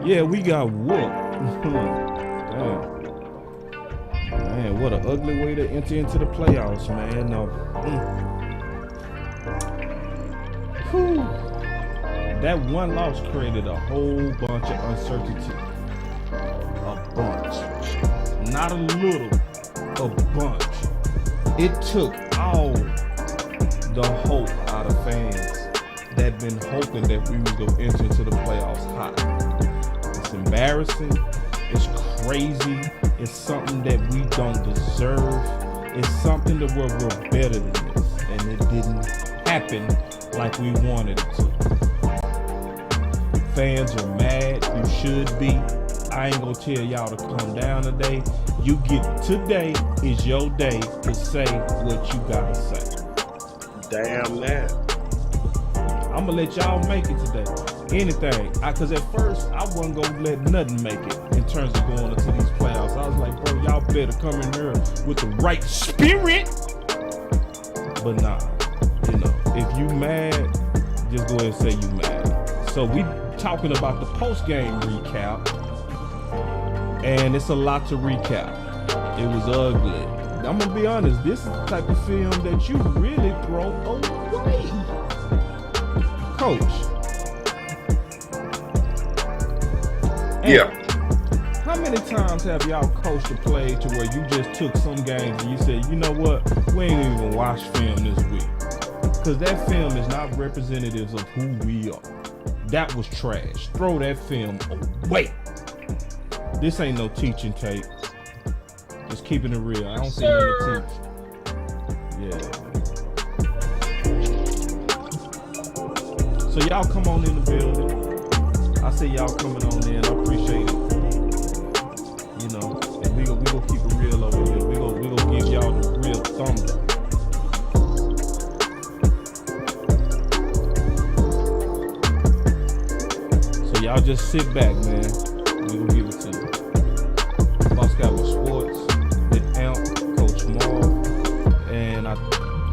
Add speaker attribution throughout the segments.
Speaker 1: Yeah, we got whooped. Damn. Man, what an ugly way to enter into the playoffs, man. No. Whew. That one loss created a whole bunch of uncertainty. A bunch. Not a little. A bunch. It took all the hope out of fans that been hoping that we would go enter into the playoffs hot. It's embarrassing. It's crazy. It's something that we don't deserve. It's something that we're better than this. And it didn't happen like we wanted it to. Fans are mad. You should be. I ain't gonna tell y'all to come down today. You get today is your day to say what you gotta say.
Speaker 2: Damn that.
Speaker 1: I'm gonna let y'all make it today. Anything. Cause at first I wasn't gonna let nothing make it in terms of going into these playoffs. I was like, bro, y'all better come in here with the right spirit. But nah, you know, if you mad, just go ahead and say you mad. So we talking about the post-game recap. And it's a lot to recap. It was ugly. I'm gonna be honest, this is the type of film that you really throw away. Coach.
Speaker 3: Yeah.
Speaker 1: How many times have y'all coached a play to where you just took some games and you said, you know what, we ain't even watch film this week? Because that film is not representative of who we are. That was trash. Throw that film away. This ain't no teaching tape. Just keeping it real. I don't see nothing to teach. Yeah. So y'all come on in the building. I see y'all coming on in. I appreciate it. You know, and we gonna keep it real over here. We gonna give y'all the real thumbs up. So y'all just sit back, man. We gonna give it to you. Boss Cowboy Sports, with Amp, Coach Maul, and I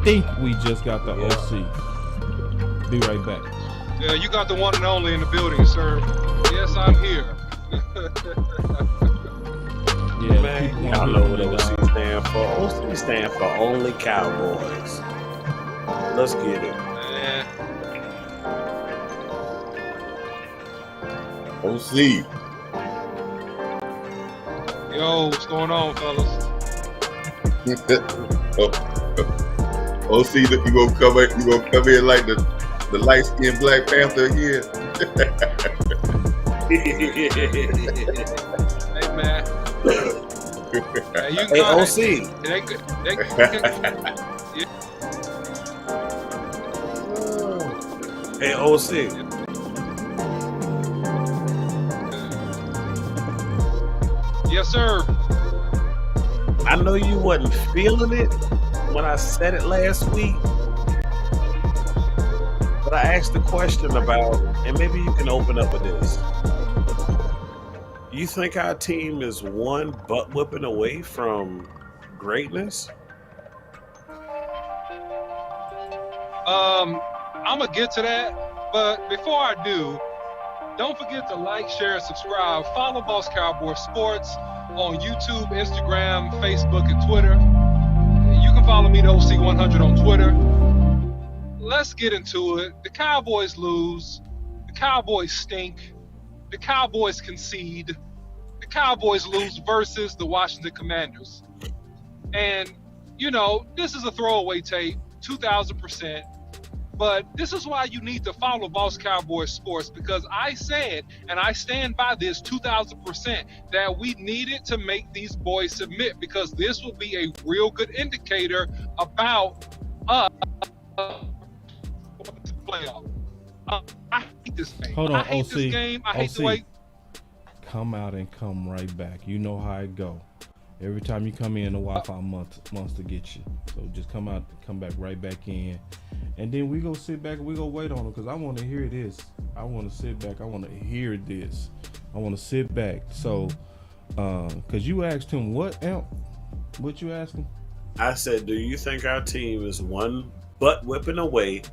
Speaker 1: think we just got the OC. Be right back.
Speaker 4: Yeah, you got the one and only in the building, sir. Yes, I'm here.
Speaker 1: Yeah,
Speaker 2: Man, y'all know what OC stand for. OC stand for Only Cowboys. Let's get it.
Speaker 4: Man.
Speaker 3: OC.
Speaker 4: Yo, what's going on, fellas?
Speaker 3: OC, you gonna come in like the light-skinned Black Panther here.
Speaker 4: Hey, man. Hey, you
Speaker 2: Hey,
Speaker 4: got
Speaker 2: OC. Hey, OC.
Speaker 4: Yes, sir.
Speaker 2: I know you wasn't feeling it when I said it last week, but I asked the question about, and maybe you can open up with this. You think our team is one butt whipping away from greatness?
Speaker 4: I'm gonna get to that, but before I do, don't forget to like, share, and subscribe. Follow Boss Cowboy Sports on YouTube, Instagram, Facebook, and Twitter. You can follow me, the OC100, on Twitter. Let's get into it. The Cowboys lose. The Cowboys stink. The Cowboys concede. The Cowboys lose versus the Wahington Commanders. And, you know, this is a throwaway tape, 2,000%. But this is why you need to follow Boss Cowboy Sports, because I said, and I stand by this 2,000%, that we needed to make these boys submit, because this will be a real good indicator about us playoff. I hate this game.
Speaker 1: Hold on,
Speaker 4: I hate
Speaker 1: OC.
Speaker 4: this game. I hate the way.
Speaker 1: Come out and come right back. You know how it go. Every time you come in, the Wi-Fi months to get you. So just come out, come back right back in, and then we go sit back and we go wait on them, because I want to hear this. I want to sit back. I want to hear this. I want to sit back. So, because you asked him what, Amp? What you asking?
Speaker 2: I said, do you think our team is one butt whipping away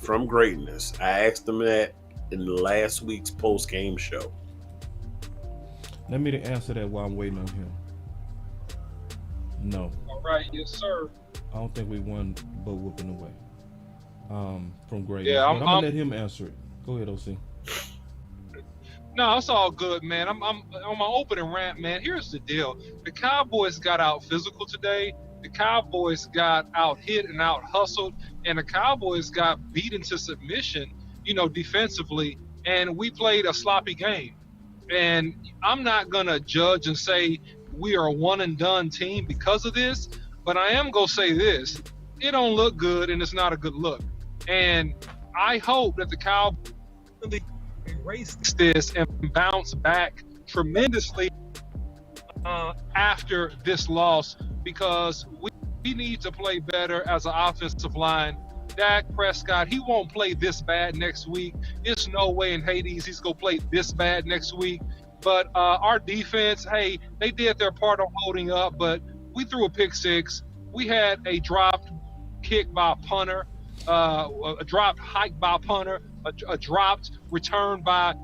Speaker 2: from greatness? I asked him that in last week's post-game show.
Speaker 1: Let me answer that while I'm waiting on him. No.
Speaker 4: All right, yes, sir.
Speaker 1: I don't think we won but whooping away. From greatness.
Speaker 4: Yeah,
Speaker 1: I'm gonna let him answer it. Go ahead, OC.
Speaker 4: No, it's all good, man. I'm on my opening rant, man. Here's the deal: the Cowboys got out physical today. The Cowboys got out hit and out hustled, and the Cowboys got beaten to submission, defensively. And we played a sloppy game. And I'm not gonna judge and say we are a one and done team because of this, but I am gonna say this: it don't look good, and it's not a good look. And I hope that the Cowboys erase this and bounce back tremendously after this loss, because we need to play better as an offensive line. Dak Prescott, he won't play this bad next week. There's no way in Hades he's going to play this bad next week. But our defense, hey, they did their part on holding up, but we threw a pick six. We had a dropped kick by a punter, a dropped hike by a punter, a dropped return by,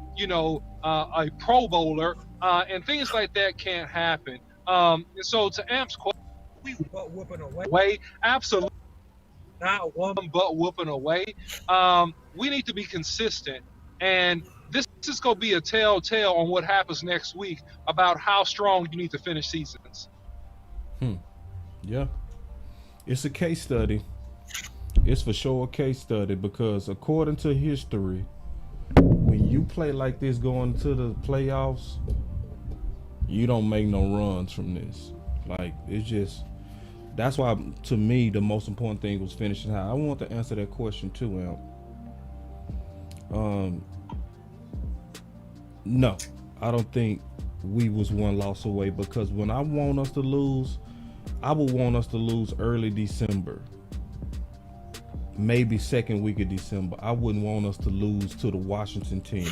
Speaker 4: a Pro Bowler, and things like that can't happen. And so to Amp's question, we butt whooping away. Absolutely not one butt whooping away. We need to be consistent, and this is going to be a telltale on what happens next week about how strong you need to finish seasons.
Speaker 1: Yeah, it's a case study. It's for sure a case study, because according to history, when you play like this going to the playoffs, you don't make no runs from this. Like, it's just, that's why, to me, the most important thing was finishing high. I want to answer that question too, Amp. No, I don't think we was one loss away, because when I want us to lose, I would want us to lose early December. Maybe second week of December. I wouldn't want us to lose to the Washington team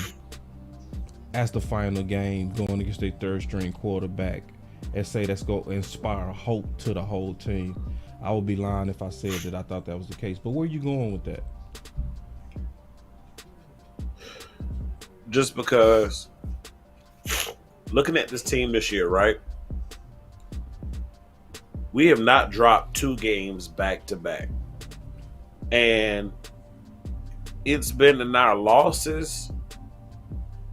Speaker 1: as the final game, going against their third string quarterback, and say that's going to inspire hope to the whole team. I would be lying if I said that I thought that was the case. But where are you going with that?
Speaker 2: Just because looking at this team this year, right? We have not dropped 2 games back to back. And it's been in our losses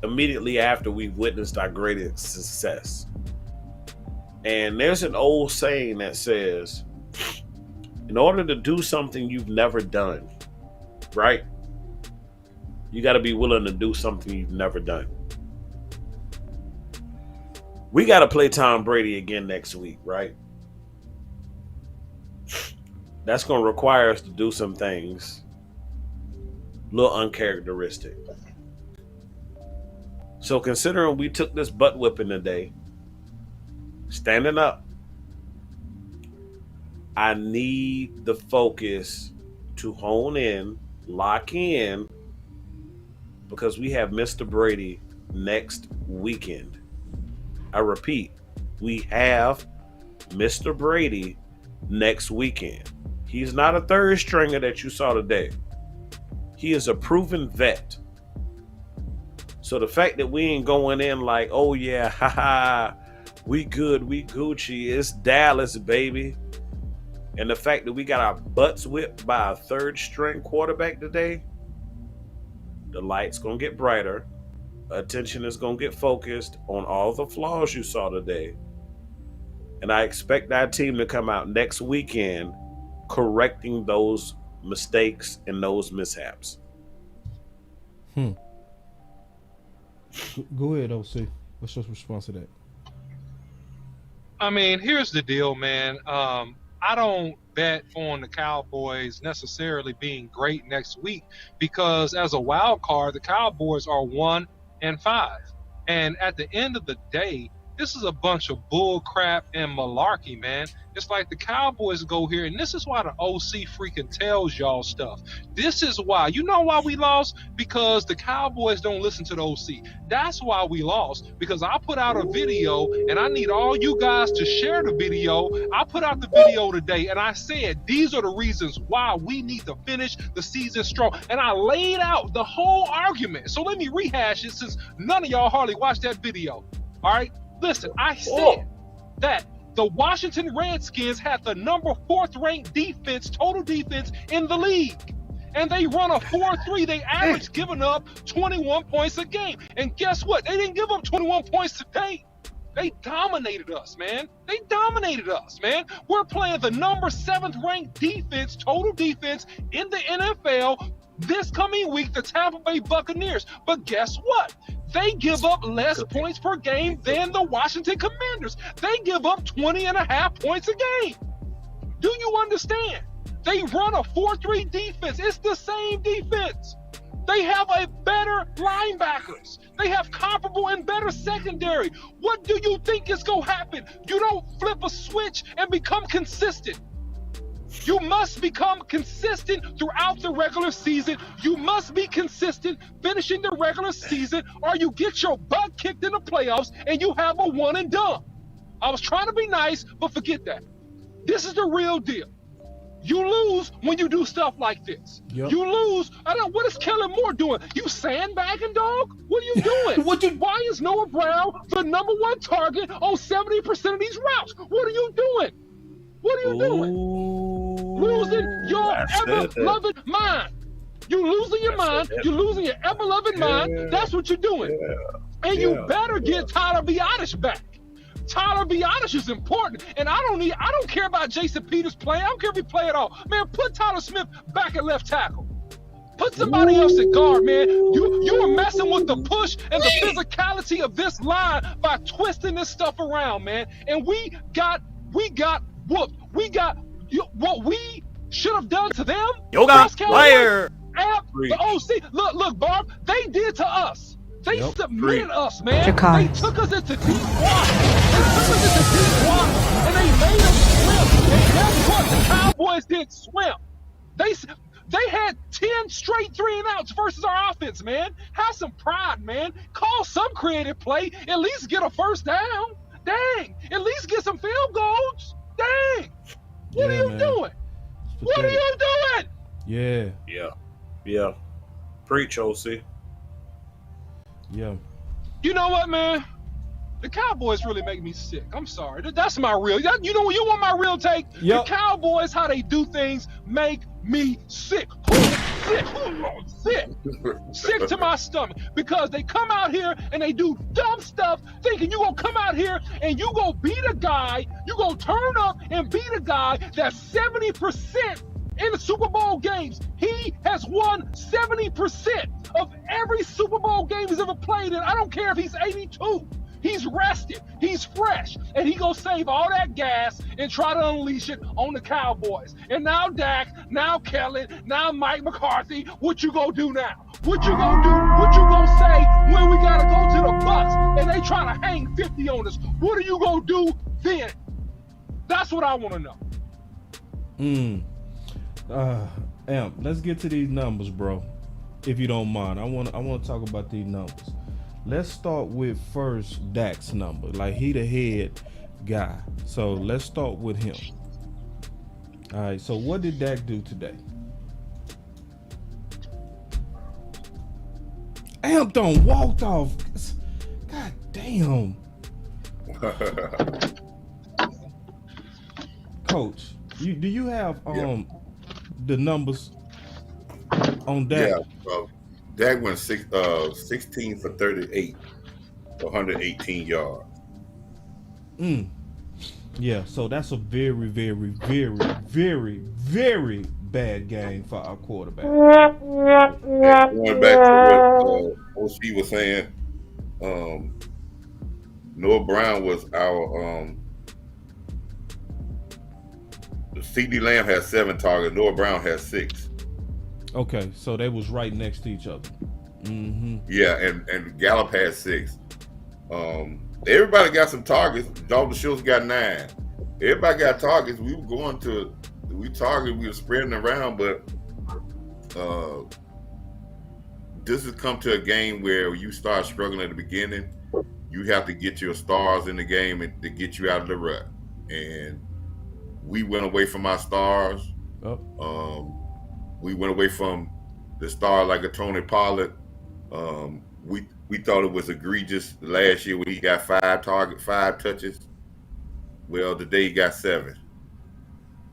Speaker 2: immediately after we've witnessed our greatest success. And there's an old saying that says, in order to do something you've never done, right? You got to be willing to do something you've never done. We got to play Tom Brady again next week, right? That's going to require us to do some things a little uncharacteristic. So considering we took this butt whipping today, standing up, I need the focus to hone in, lock in, because we have Mr. Brady next weekend. I repeat, we have Mr. Brady next weekend. He's not a third stringer that you saw today. He is a proven vet. So the fact that we ain't going in like, oh yeah, haha, we good, we Gucci, it's Dallas, baby. And the fact that we got our butts whipped by a third string quarterback today, the light's gonna get brighter. Attention is gonna get focused on all the flaws you saw today. And I expect our team to come out next weekend correcting those mistakes and those mishaps.
Speaker 1: Go ahead, OC. What's your response to that?
Speaker 4: I mean, here's the deal, man. I don't bet on the Cowboys necessarily being great next week, because as a wild card, the Cowboys are 1-5. And at the end of the day, this is a bunch of bull crap and malarkey, man. It's like the Cowboys go here, and this is why the OC freaking tells y'all stuff. This is why. You know why we lost? Because the Cowboys don't listen to the OC. That's why we lost, because I put out a video, and I need all you guys to share the video. I put out the video today, and I said these are the reasons why we need to finish the season strong. And I laid out the whole argument. So let me rehash it, since none of y'all hardly watched that video. All right? Listen, I said that the Washington Redskins had the number 4th ranked defense, total defense in the league. And they run a 4-3. They average giving up 21 points a game. And guess what? They didn't give up 21 points today. They dominated us, man. They dominated us, man. We're playing the number 7th ranked defense, total defense in the NFL this coming week, the Tampa Bay Buccaneers. But guess what? They give up less points per game than the Washington Commanders. They give up 20.5 points a game. Do you understand? They run a 4-3 defense. It's the same defense. They have a better linebackers. They have comparable and better secondary. What do you think is going to happen? You don't flip a switch and become consistent. You must become consistent throughout the regular season. You must be consistent finishing the regular season, or you get your butt kicked in the playoffs and you have a one and done. I was trying to be nice, but forget that. This is the real deal. You lose when you do stuff like this.
Speaker 1: Yep.
Speaker 4: You lose. What is Kellen Moore doing? You sandbagging, dog? What are you doing? Why is Noah Brown the number 1 target on 70% of these routes? What are you doing? What are you doing? Losing your ever-loving mind. You losing your mind. You're losing your ever-loving mind. That's what you're doing. And you better get Tyler Biadasz back. Tyler Biadasz is important, and I don't care about Jason Peters playing. I don't care if he play at all. Man, put Tyler Smith back at left tackle. Put somebody else at guard, man. You are messing with the push and the physicality of this line by twisting this stuff around, man. And we got whooped. We got what we should have done to them.
Speaker 2: Yoga player.
Speaker 4: The OC. Look, Barb. They did to us. They submitted us, man. They took us into deep water. And they made us swim. And guess what? The Cowboys didn't swim. They had 10 straight 3-and-outs versus our offense, man. Have some pride, man. Call some creative play. At least get a first down. Dang. At least get some field goals. Dang. What are you doing? What are you doing?
Speaker 2: Yeah. Preach, OC.
Speaker 1: Yeah.
Speaker 4: You know what, man? The Cowboys really make me sick. I'm sorry. That's my real. You know, you want my real take? Yep. The Cowboys, how they do things, make me sick. Sick to my stomach. Because they come out here and they do dumb stuff, thinking you gonna come out here and you gonna beat a guy. You gonna turn up and beat a guy that's 70% in the Super Bowl games. He has won 70% of every Super Bowl game he's ever played in. I don't care if he's 82. He's rested. He's fresh. And he gonna save all that gas and try to unleash it on the Cowboys. And now Dak, now Kellen, now Mike McCarthy, what you gonna do now? What you gonna do? What you gonna say when we gotta go to the Bucks and they try to hang 50 on us? What are you gonna do then? That's what I wanna know.
Speaker 1: Amp, let's get to these numbers, bro. If you don't mind, I want to talk about these numbers. Let's start with first Dak's number. Like, he the head guy. So let's start with him. All right. So what did Dak do today? Amp done walked off. God damn. Coach, do you have the numbers on Dak?
Speaker 3: Yeah, Dak went 16 for 38, 118 yards.
Speaker 1: Yeah, so that's a very, very, very, very, very bad game for our quarterback.
Speaker 3: Going back to what OC was saying, Noah Brown was our CD Lamb has 7 targets. Noah Brown has 6.
Speaker 1: Okay, so they was right next to each other.
Speaker 3: Yeah, and Gallup had 6. Everybody got some targets. Dalton Schultz got 9. Everybody got targets. We were spreading around, but this has come to a game where you start struggling at the beginning. You have to get your stars in the game and to get you out of the rut. And we went away from our stars. We went away from the star like a Tony Pollard. We thought it was egregious last year when he got 5 touches. Well, today he got 7.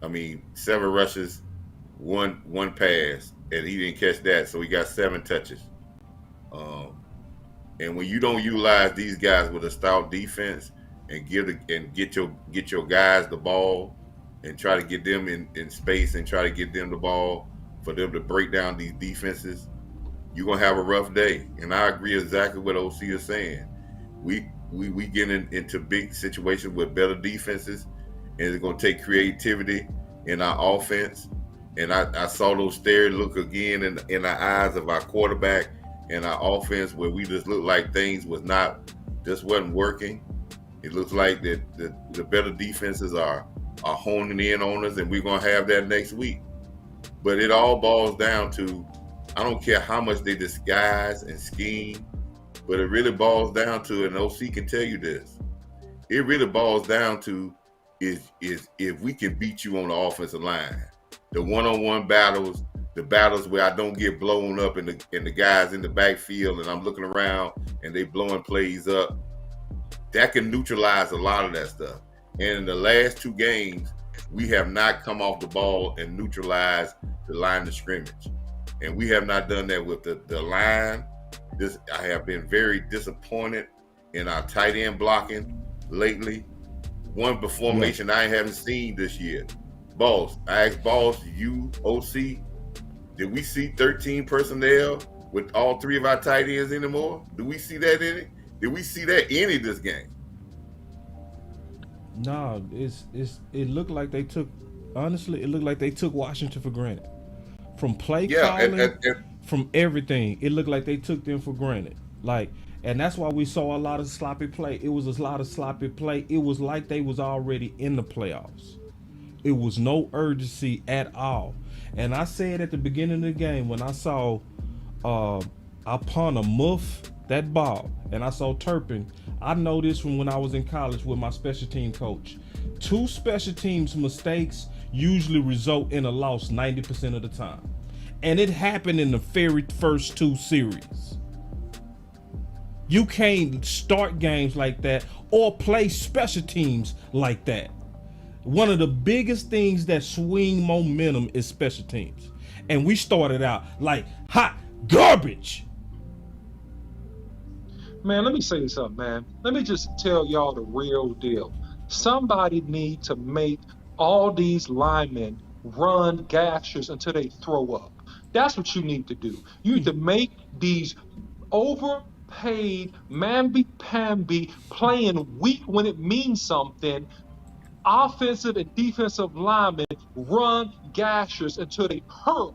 Speaker 3: I mean, 7 rushes, one pass, and he didn't catch that, so he got 7 touches. And when you don't utilize these guys with a stout defense and get your guys the ball and try to get them in space and try to get them the ball for them to break down these defenses, you're gonna have a rough day. And I agree exactly what OC is saying. We get into big situations with better defenses, and it's gonna take creativity in our offense. And I saw those stares look again in the eyes of our quarterback and our offense, where we just looked like things wasn't working. It looks like that the better defenses are honing in on us, and we're gonna have that next week. But it all boils down to, I don't care how much they disguise and scheme, but it really boils down to, and OC can tell you this, it really boils down to is if we can beat you on the offensive line, the one-on-one battles, the battles where I don't get blown up and the guys in the backfield and I'm looking around and they blowing plays up, that can neutralize a lot of that stuff. And in the last 2 games, we have not come off the ball and neutralized the line of scrimmage. And we have not done that with the line. I have been very disappointed in our tight end blocking lately. One formation I haven't seen this year. Boss, I asked Boss, you, OC, did we see 13 personnel with all 3 of our tight ends anymore? Do we see that in it? Did we see that any of this game?
Speaker 1: No, it looked like they took, honestly, it looked like they took Washington for granted. From play calling, from everything, it looked like they took them for granted. And that's why we saw a lot of sloppy play. It was a lot of sloppy play. It was like they was already in the playoffs. It was no urgency at all. And I said at the beginning of the game, when I saw Apana muff that ball, and I saw Turpin, I know this from when I was in college with my special team coach. 2 special teams mistakes usually result in a loss 90% of the time. And it happened in the very first 2 series. You can't start games like that or play special teams like that. One of the biggest things that swing momentum is special teams. And we started out like hot garbage.
Speaker 4: Man, let me say something, man. Let me just tell y'all the real deal. Somebody need to make all these linemen run gashers until they throw up. That's what you need to do. You need to make these overpaid mamby-pamby playing weak when it means something, offensive and defensive linemen run gashers until they hurt.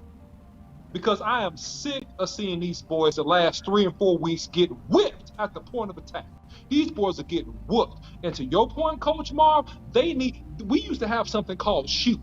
Speaker 4: Because I am sick of seeing these boys the last 3 and 4 weeks get whipped at the point of attack. These boys are getting whooped. And to your point, Coach Marv, we used to have something called shoot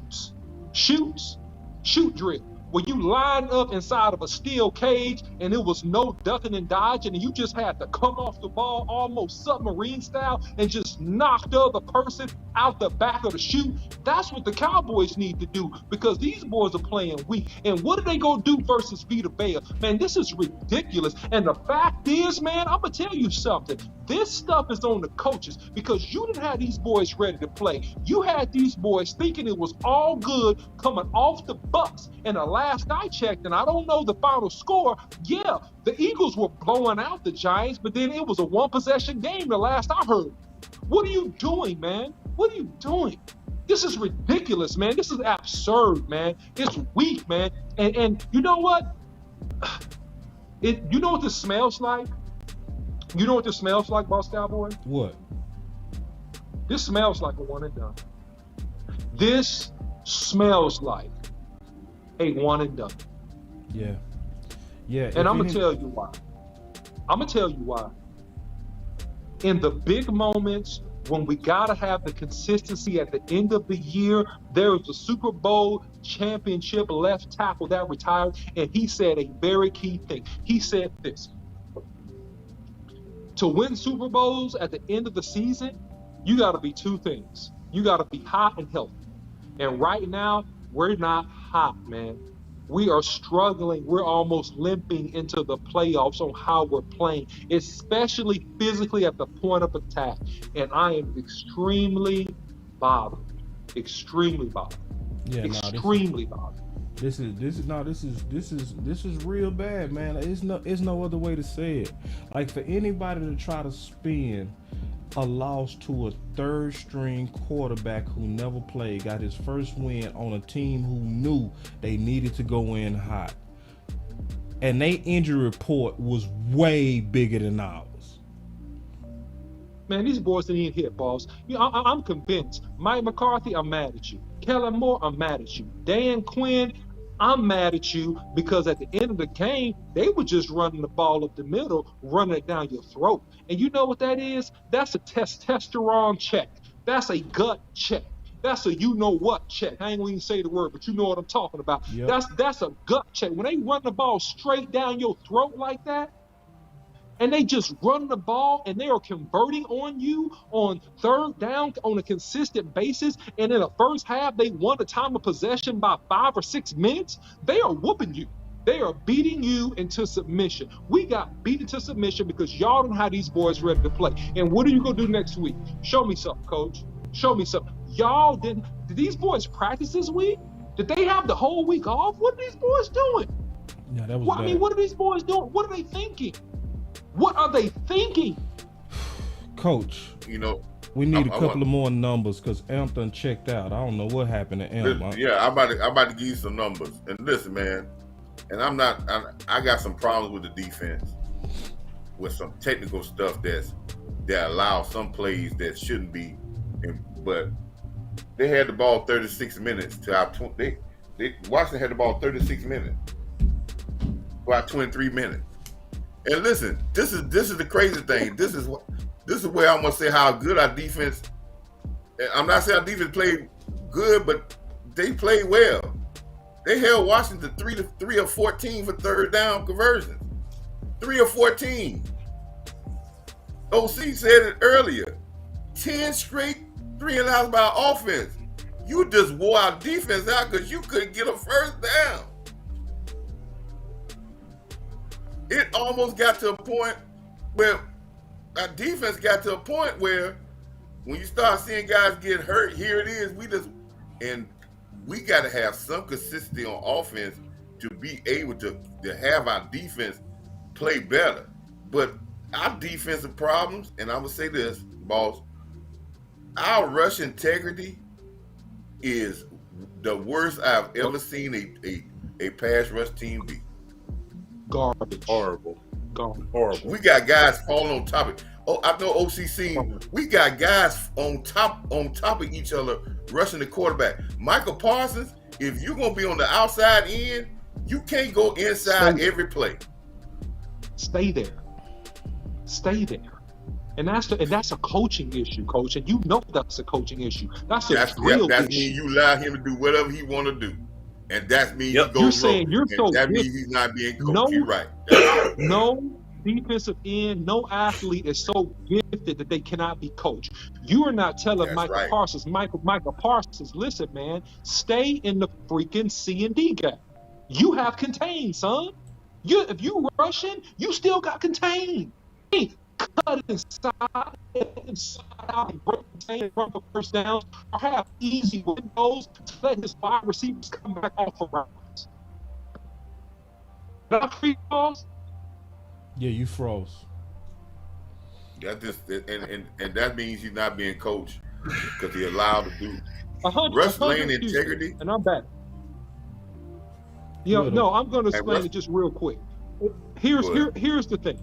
Speaker 4: drill, where you line up inside of a steel cage and it was no ducking and dodging, and you just had to come off the ball almost submarine style and just knock the other person out the back of the chute. That's what the Cowboys need to do, because these boys are playing weak. And what are they going to do versus Vita Vea? Man, this is ridiculous. And the fact is, man, I'm going to tell you something. This stuff is on the coaches, because you didn't have these boys ready to play. You had these boys thinking it was all good coming off the Bucks. And the last I checked, and I don't know the final score, yeah, the Eagles were blowing out the Giants, but then it was a 1-possession game the last I heard. What are you doing, man? What are you doing? This is ridiculous, man. This is absurd, man. It's weak, man. And you know what? You know what this smells like? You know what this smells like, Boss Cowboy?
Speaker 1: What?
Speaker 4: This smells like a one and done. This smells like a one and done.
Speaker 1: Yeah. Yeah.
Speaker 4: And I'm going to tell you why. In the big moments, when we got to have the consistency at the end of the year, there was a Super Bowl championship left tackle that retired, and he said a very key thing. He said this: to win Super Bowls at the end of the season, you got to be 2 things. You got to be hot and healthy. And right now, we're not hot, man. We are struggling. We're almost limping into the playoffs on how we're playing, especially physically at the point of attack. And I am extremely bothered. Extremely bothered.
Speaker 1: Yeah,
Speaker 4: Extremely bothered.
Speaker 1: This is real bad, man. It's no other way to say it. Like, for anybody to try to spin a loss to a third string quarterback who never played, got his first win on a team who knew they needed to go in hot, and their injury report was way bigger than ours.
Speaker 4: Man, these boys didn't even hit, boss. I'm convinced. Mike McCarthy, I'm mad at you. Kellen Moore, I'm mad at you. Dan Quinn, I'm mad at you, because at the end of the game, they were just running the ball up the middle, running it down your throat. And you know what that is? That's a testosterone check. That's a gut check. That's a you-know-what check. I ain't gonna even say the word, but you know what I'm talking about.
Speaker 1: Yep.
Speaker 4: That's a gut check. When they run the ball straight down your throat like that, and they just run the ball, and they are converting on you on third down on a consistent basis, and in the first half, they won the time of possession by 5 or 6 minutes, they are whooping you. They are beating you into submission. We got beat into submission because y'all don't have these boys ready to play. And what are you going to do next week? Show me something, coach. Show me something. Y'all did these boys practice this week? Did they have the whole week off? What are these boys doing?
Speaker 1: Yeah, that was bad.
Speaker 4: I mean, what are these boys doing? What are they thinking? What are they thinking?
Speaker 1: Coach,
Speaker 3: You know,
Speaker 1: we need a couple of more numbers, because Amp done checked out. I don't know what happened to Amp.
Speaker 3: yeah, I'm about to give you some numbers. And listen, man, and I got some problems with the defense, with some technical stuff that allows some plays that shouldn't be. But they had the ball 36 minutes to our Washington had the ball 36 minutes for our 23 minutes. And listen, this is the crazy thing. This is where I'm gonna say how good our defense. I'm not saying our defense played good, but they played well. They held Washington 3 of 14 for third down conversions. 3 of 14. OC said it earlier. 10 straight 3 and outs by offense. You just wore our defense out because you couldn't get a first down. It almost got to a point where our defense got to a point where when you start seeing guys get hurt, here it is. We got to have some consistency on offense to be able to have our defense play better. But our defensive problems, and I'm going to say this, boss, our rush integrity is the worst I've ever seen a pass rush team be.
Speaker 4: Garbage.
Speaker 2: Horrible.
Speaker 4: Garbage.
Speaker 2: Horrible.
Speaker 3: We got guys falling on top of. Oh, I know OCC. We got guys on top of each other rushing the quarterback. Michael Parsons, if you're gonna be on the outside end, you can't go inside every play.
Speaker 4: Stay there. Stay there. And that's a coaching issue, coach. And you know that's a coaching issue. That's real
Speaker 3: That
Speaker 4: issue.
Speaker 3: means you allow him to do whatever he want to do. And that means
Speaker 2: Yep.
Speaker 3: he goes
Speaker 4: You're saying
Speaker 3: rogue.
Speaker 4: you're so
Speaker 3: that means
Speaker 4: good.
Speaker 3: he's not being coached.
Speaker 4: No.
Speaker 3: You're right.
Speaker 4: No defensive end, no athlete is so gifted that they cannot be coached. You are not telling
Speaker 3: That's
Speaker 4: Michael
Speaker 3: right.
Speaker 4: Parsons, Michael Parsons, listen, man, stay in the freaking C and D gap. You have contained, son. If you rushing, you still got contained. Hey, cut inside out, and break contain, run for first downs, or have easy windows to let his wide receivers come back off of routes. Did I free balls?
Speaker 1: Yeah, you froze.
Speaker 3: That just and that means he's not being coached because he's allowed to do
Speaker 4: 100,
Speaker 3: rush
Speaker 4: 100
Speaker 3: lane integrity.
Speaker 4: And I'm back. No, I'm going to explain it just real quick. Here's the thing.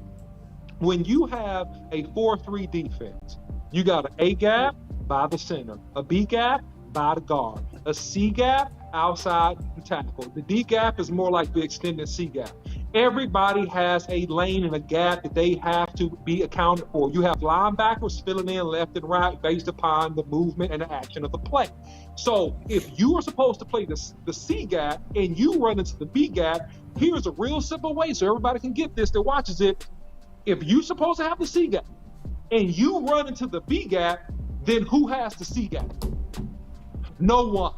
Speaker 4: When you have a 4-3 defense, you got an A gap by the center, a B gap by the guard, a C gap outside the tackle. The D gap is more like the extended C gap. Everybody has a lane and a gap that they have to be accounted for. You have linebackers filling in left and right based upon the movement and the action of the play. So if you are supposed to play the C gap and you run into the B gap, here's a real simple way so everybody can get this that watches it. If you're supposed to have the C gap and you run into the B gap, then who has the C gap? No one.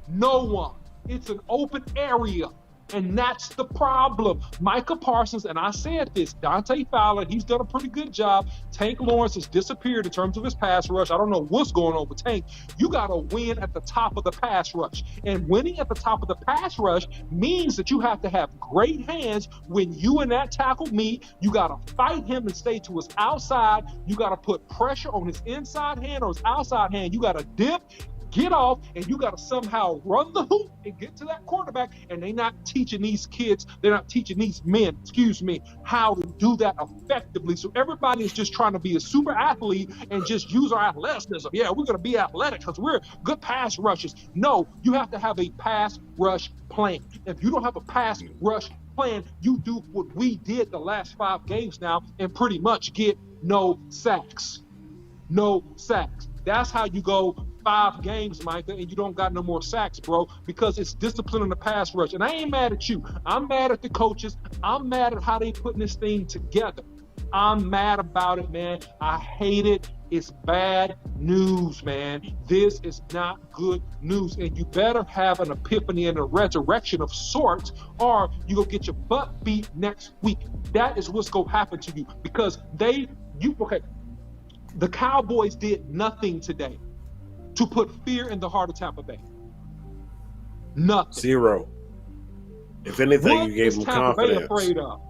Speaker 4: No one. It's an open area. And that's the problem. Micah Parsons, and I said this, Dante Fowler, he's done a pretty good job. Tank Lawrence has disappeared in terms of his pass rush. I don't know what's going on with Tank. You got to win at the top of the pass rush. And winning at the top of the pass rush means that you have to have great hands when you and that tackle meet. You got to fight him and stay to his outside. You got to put pressure on his inside hand or his outside hand. You got to dip, get off, and you got to somehow run the hoop and get to that quarterback. And they're not teaching these kids, they're not teaching these men, how to do that effectively. So everybody is just trying to be a super athlete and just use our athleticism. Yeah, we're going to be athletic because we're good pass rushers. No, you have to have a pass rush plan. If you don't have a pass rush plan, you do what we did the last 5 games now and pretty much get no sacks. No sacks. That's how you go 5 games, Micah, and you don't got no more sacks, bro, because it's discipline in the pass rush. And I ain't mad at you. I'm mad at the coaches. I'm mad at how they putting this thing together. I'm mad about it, man. I hate it. It's bad news, man. This is not good news. And you better have an epiphany and a resurrection of sorts, or you go get your butt beat next week. That is what's going to happen to you because the Cowboys did nothing today to put fear in the heart of Tampa Bay. Nothing.
Speaker 2: 0. If anything,
Speaker 4: What
Speaker 2: you gave
Speaker 4: is
Speaker 2: them
Speaker 4: Tampa Bay
Speaker 2: confidence.
Speaker 4: afraid of?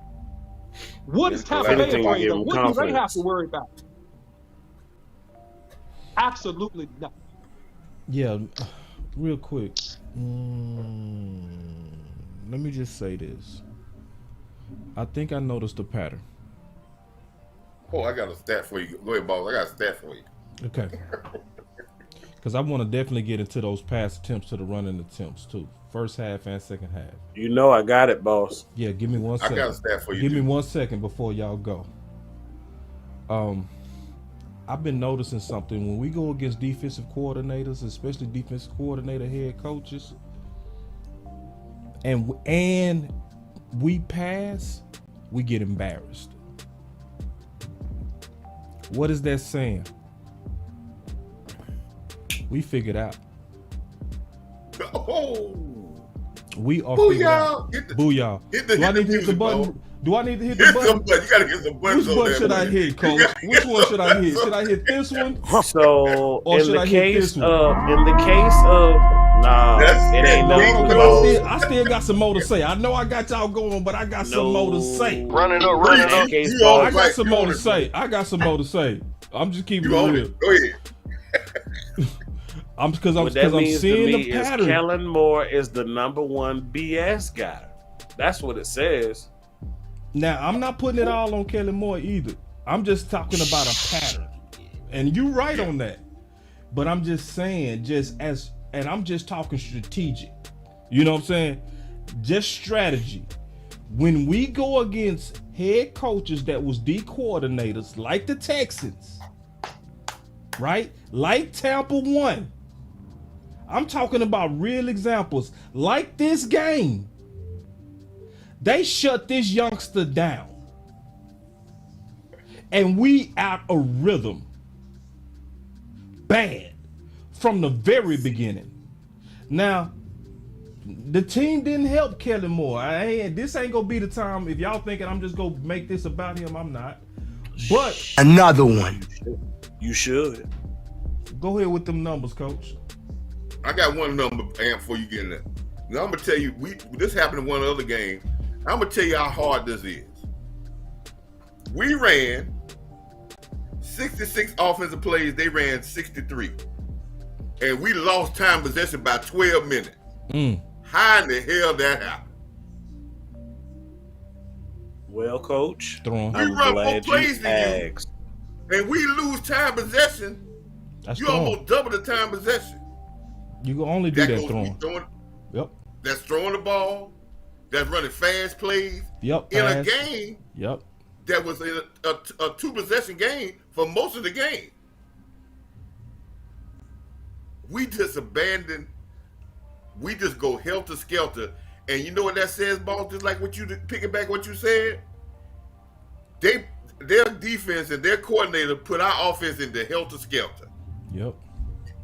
Speaker 4: What is Tampa Bay
Speaker 2: anything, you
Speaker 4: afraid
Speaker 2: gave
Speaker 4: of?
Speaker 2: them
Speaker 4: What do they have
Speaker 2: confidence.
Speaker 4: to worry about? Absolutely nothing.
Speaker 1: Yeah, real quick. Let me just say this. I think I noticed a pattern.
Speaker 3: Oh, I got a stat for you. Go ahead, boss. I got a stat for you.
Speaker 1: Okay. Because I want to definitely get into those pass attempts to the running attempts too. First half and second half.
Speaker 2: You know I got it, boss.
Speaker 1: Yeah, give me 1 second.
Speaker 3: I got a stat for you.
Speaker 1: Give me 1 second before y'all go. I've been noticing something when we go against defensive coordinators, especially defensive coordinator head coaches, and we pass, we get embarrassed. What is that saying? We figured out.
Speaker 3: Oh,
Speaker 1: We are figured out. Booyah. Do I need to hit the button? Do I need to hit the button?
Speaker 3: You gotta hit some buttons.
Speaker 1: Which one should I hit, Coach? Which one should I hit? Should I hit this one?
Speaker 2: So
Speaker 1: Or
Speaker 2: in
Speaker 1: should
Speaker 2: the
Speaker 1: I hit
Speaker 2: case
Speaker 1: this one?
Speaker 2: of nah, it ain't nothing.
Speaker 1: I still got some more to say. I know I got y'all going, but I got some more to say.
Speaker 2: Running up.
Speaker 1: I got some more to say. I'm just keeping it real.
Speaker 3: Go ahead.
Speaker 1: Because I'm
Speaker 2: What that means to
Speaker 1: seeing
Speaker 2: me
Speaker 1: the
Speaker 2: is
Speaker 1: pattern.
Speaker 2: Kellen Moore is the #1 BS guy. That's what it says.
Speaker 1: Now, I'm not putting it all on Kellen Moore either. I'm just talking about a pattern. And you're right on that. But I'm just saying, and I'm just talking strategic. You know what I'm saying? Just strategy. When we go against head coaches that was D coordinators, like the Texans, right? Like Tampa 1. I'm talking about real examples. Like this game. They shut this youngster down. And we out of rhythm. Bad. From the very beginning. Now, the team didn't help Kellen Moore. This ain't gonna be the time. If y'all thinking I'm just gonna make this about him, I'm not. But
Speaker 5: another one.
Speaker 2: You should.
Speaker 1: Go ahead with them numbers, Coach.
Speaker 3: I got one number, Amp, before you get in there. Now I'm gonna tell you, this happened in one other game. I'm gonna tell you how hard this is. We ran 66 offensive plays. They ran 63, and we lost time possession by 12 minutes. How in the hell that happened?
Speaker 2: Well, Coach,
Speaker 1: Throwing.
Speaker 3: We
Speaker 2: I'm
Speaker 3: run more
Speaker 2: glad
Speaker 3: plays
Speaker 2: you
Speaker 3: than you.
Speaker 2: asked.
Speaker 3: And we lose time possession.
Speaker 1: That's
Speaker 3: You
Speaker 1: throwing.
Speaker 3: almost double the time possession.
Speaker 1: You can only do that throwing. Yep.
Speaker 3: That's throwing the ball. That's running fast plays.
Speaker 1: Yep.
Speaker 3: In a
Speaker 1: pass.
Speaker 3: game
Speaker 1: Yep.
Speaker 3: that was in a 2-possession game for most of the game. We just abandon. We just go helter-skelter. And you know what that says, boss? Just like what you picking back what you said. Their defense and their coordinator put our offense into helter-skelter.
Speaker 1: Yep.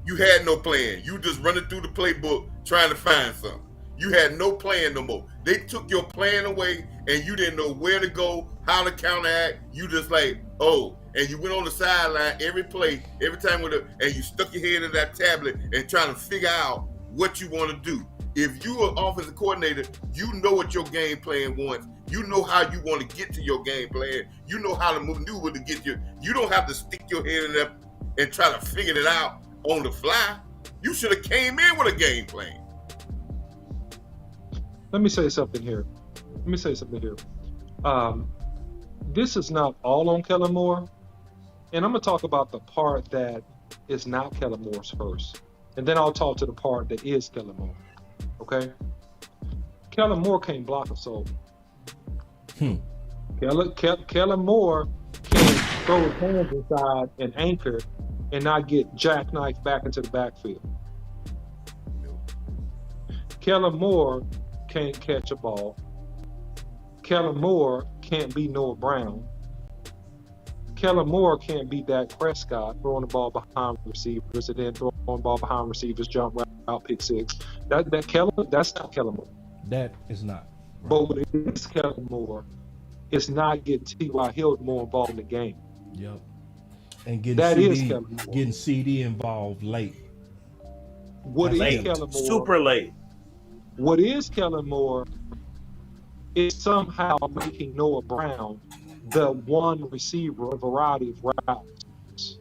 Speaker 3: You had no plan. You just running through the playbook trying to find something. You had no plan no more. They took your plan away, and you didn't know where to go, how to counteract. You just like, oh, and you went on the sideline every play, every time and you stuck your head in that tablet and trying to figure out what you want to do. If you are offensive coordinator, you know what your game plan wants. You know how you want to get to your game plan. You know how to maneuver to get you. You don't have to stick your head in there and try to figure it out on the fly. You should have came in with a game plan.
Speaker 4: Let me say something here. This is not all on Kellen Moore, and I'm going to talk about the part that is not Kellen Moore's first, and then I'll talk to the part that is Kellen Moore. Okay? Kellen Moore can't block a soul. Kellen Moore can't throw his hands inside and anchor and not get jackknifed back into the backfield. Kellen Moore can't catch a ball. Kellen Moore can't be Noah Brown. Kellen Moore can't be Dak Prescott throwing the ball behind receivers and then throwing the ball behind receivers, jump out, pick six. That's not Kellen Moore.
Speaker 1: That is not.
Speaker 4: Right. But what is Kellen Moore is not getting T.Y. Hill more involved in the game.
Speaker 1: Yep. And getting CD involved late.
Speaker 4: What is Kellen Moore?
Speaker 2: Super late.
Speaker 4: What is Kellen Moore is somehow making Noah Brown the one receiver, a variety of routes.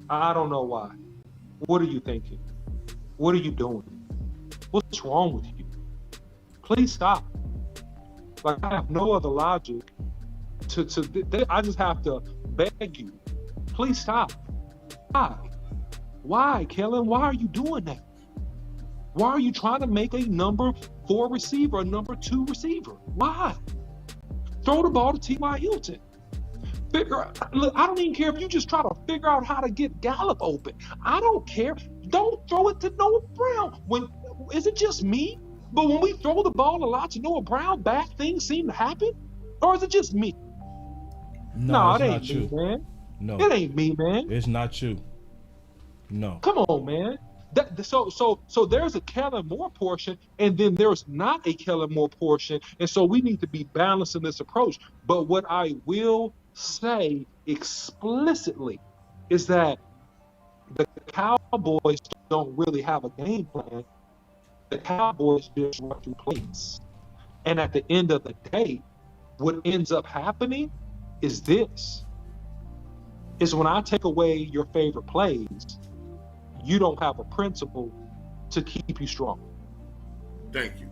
Speaker 4: I don't know why. What are you thinking? What are you doing? What's wrong with you? Please stop. Like, I have no other logic I just have to beg you. Please stop. Why, Kellen? Why are you doing that? Why are you trying to make a number 4 receiver, a number 2 receiver? Why? Throw the ball to T.Y. Hilton. Look, I don't even care if you just try to figure out how to get Gallup open. I don't care. Don't throw it to Noah Brown. Is it just me? But when we throw the ball a lot to Noah Brown, bad things seem to happen? Or is it just me?
Speaker 1: No,
Speaker 4: it ain't me, man.
Speaker 1: No.
Speaker 4: It ain't me, man.
Speaker 1: It's not you. No.
Speaker 4: Come on, man. So there's a Kellen Moore portion, and then there's not a Kellen Moore portion, and so we need to be balanced in this approach. But what I will say explicitly is that the Cowboys don't really have a game plan. The Cowboys just run through plays. And at the end of the day, what ends up happening is this. Is when I take away your favorite plays, you don't have a principle to keep you strong.
Speaker 3: Thank you.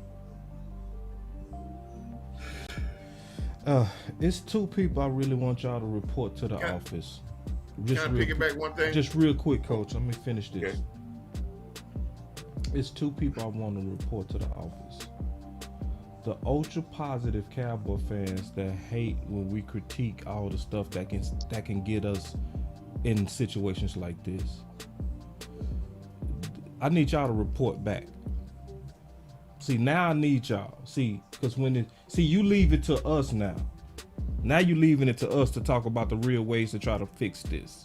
Speaker 1: It's 2 people I really want y'all to report to the office.
Speaker 3: Can I piggyback one thing?
Speaker 1: Just real quick, Coach. Let me finish this.
Speaker 3: Okay.
Speaker 1: It's 2 people I want to report to the office. The ultra positive Cowboy fans that hate when we critique all the stuff that can get us in situations like this. I need y'all to report back. See, now I need y'all. See, because you leave it to us now. Now you leaving it to us to talk about the real ways to try to fix this.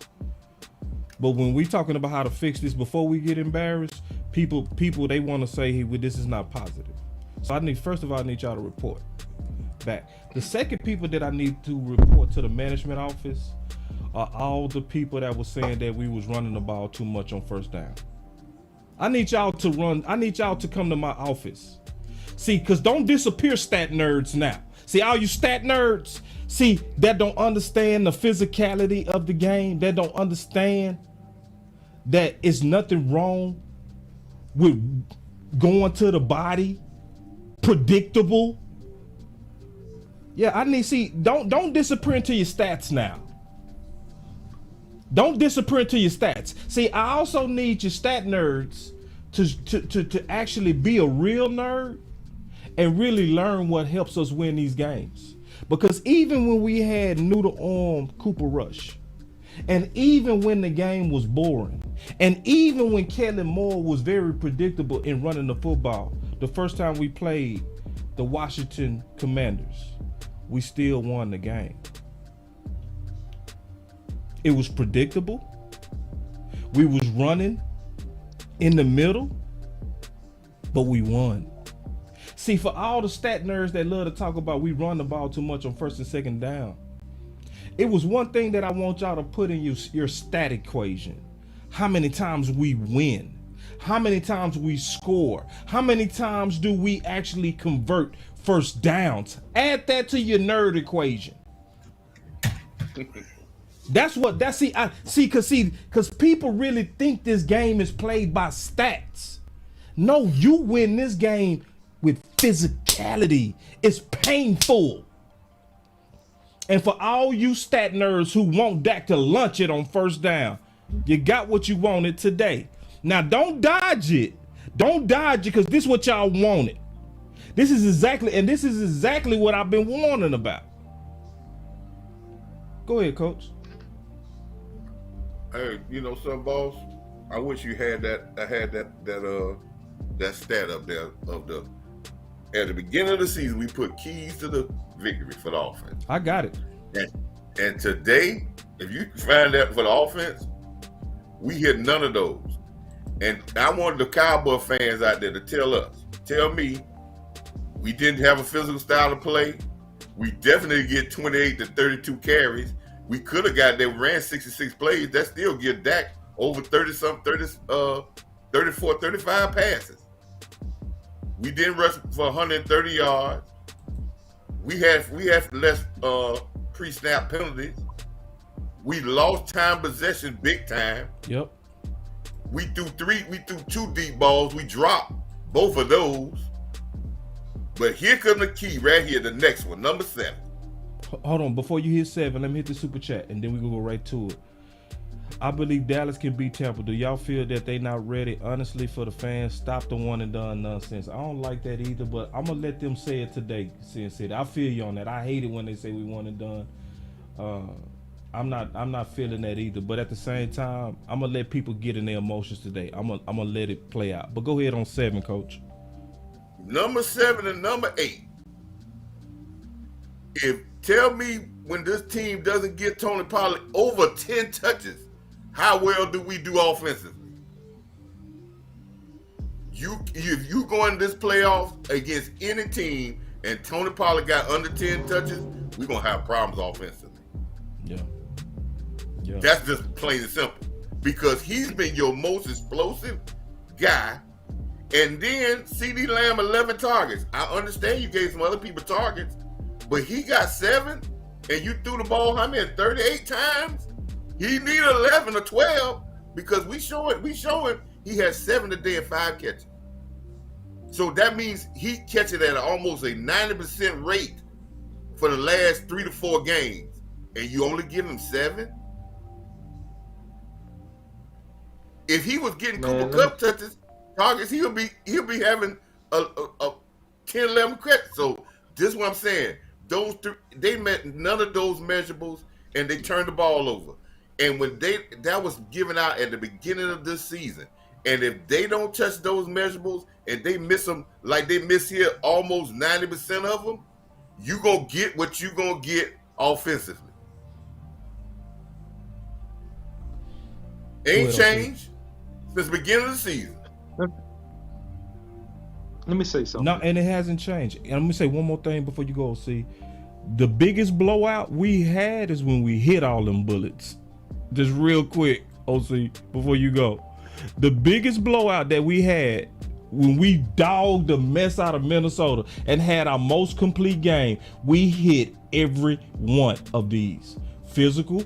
Speaker 1: But when we talking about how to fix this before we get embarrassed, people they want to say, hey, well, this is not positive. So first of all, I need y'all to report back. The second people that I need to report to the management office are all the people that were saying that we was running the ball too much on first down. I need y'all to come to my office. See, because don't disappear, stat nerds now. See, all you stat nerds, see, that don't understand the physicality of the game, that don't understand that it's nothing wrong with going to the body, predictable. Yeah, don't disappear into your stats now. Don't disappear into your stats. See, I also need your stat nerds to actually be a real nerd and really learn what helps us win these games. Because even when we had noodle arm Cooper Rush, and even when the game was boring, and even when Kellen Moore was very predictable in running the football, the first time we played the Wahington Commanders, we still won the game. It was predictable. We was running in the middle, but we won. See, for all the stat nerds that love to talk about we run the ball too much on first and second down, it was one thing that I want y'all to put in your stat equation. How many times we win? How many times we score? How many times do we actually convert first downs? Add that to your nerd equation. Because people really think this game is played by stats. No, you win this game with physicality. It's painful. And for all you stat nerds who want Dak to lunch it on first down, you got what you wanted today. Now don't dodge it. Don't dodge it, because this is what y'all wanted. This is exactly what I've been warning about. Go ahead, Coach.
Speaker 3: Hey, you know something, boss? I wish you had that. I had that stat up there of the at the beginning of the season we put keys to the victory for the offense.
Speaker 1: I got it.
Speaker 3: And today, if you find that for the offense, we hit none of those. And I wanted the Cowboy fans out there to tell me, we didn't have a physical style to play. We definitely get 28 to 32 carries. We could have got there, ran 66 plays. That still give Dak over 34, 35 passes. We didn't rush for 130 yards. We have less pre-snap penalties. We lost time possession big time.
Speaker 1: Yep.
Speaker 3: We threw two deep balls. We dropped both of those. But here comes the key right here, the next one, number 7.
Speaker 1: Hold on, before you hit 7, let me hit the super chat, and then we can go right to it. I believe Dallas can beat Tampa. Do y'all feel that they not ready? Honestly, for the fans, stop the one and done nonsense. I don't like that either, but I'm gonna let them say it today. I feel you on that. I hate it when they say we one and done. I'm not feeling that either. But at the same time, I'm gonna let people get in their emotions today. I'm gonna let it play out. But go ahead on 7, Coach.
Speaker 3: Number 7 and number 8. Tell me when this team doesn't get Tony Pollard over 10 touches, how well do we do offensively? If you go in this playoffs against any team and Tony Pollard got under 10 touches, we're gonna have problems offensively.
Speaker 1: Yeah.
Speaker 3: That's just plain and simple. Because he's been your most explosive guy. And then CeeDee Lamb 11 targets. I understand you gave some other people targets, but he got 7, and you threw the ball how many? 38 times. He needed 11 or 12 because we showing he has 7 today and 5 catches. So that means he catches at almost a 90% rate for the last 3 to 4 games, and you only give him 7. If he was getting Cooper Kupp targets, he'll be having a 10, 11 catches. So this is what I'm saying. They met none of those measurables, and they turned the ball over. And when that was given out at the beginning of this season, and if they don't touch those measurables and they miss them like they miss here almost 90% of them, you gonna get what you gonna get offensively. Ain't changed since the beginning of the season.
Speaker 5: Let me say something.
Speaker 1: No, and it hasn't changed. And let me say one more thing before you go. See, the biggest blowout we had is when we hit all them bullets. Just real quick, OC, before you go. The biggest blowout that we had when we dogged the mess out of Minnesota and had our most complete game, we hit every one of these. Physical,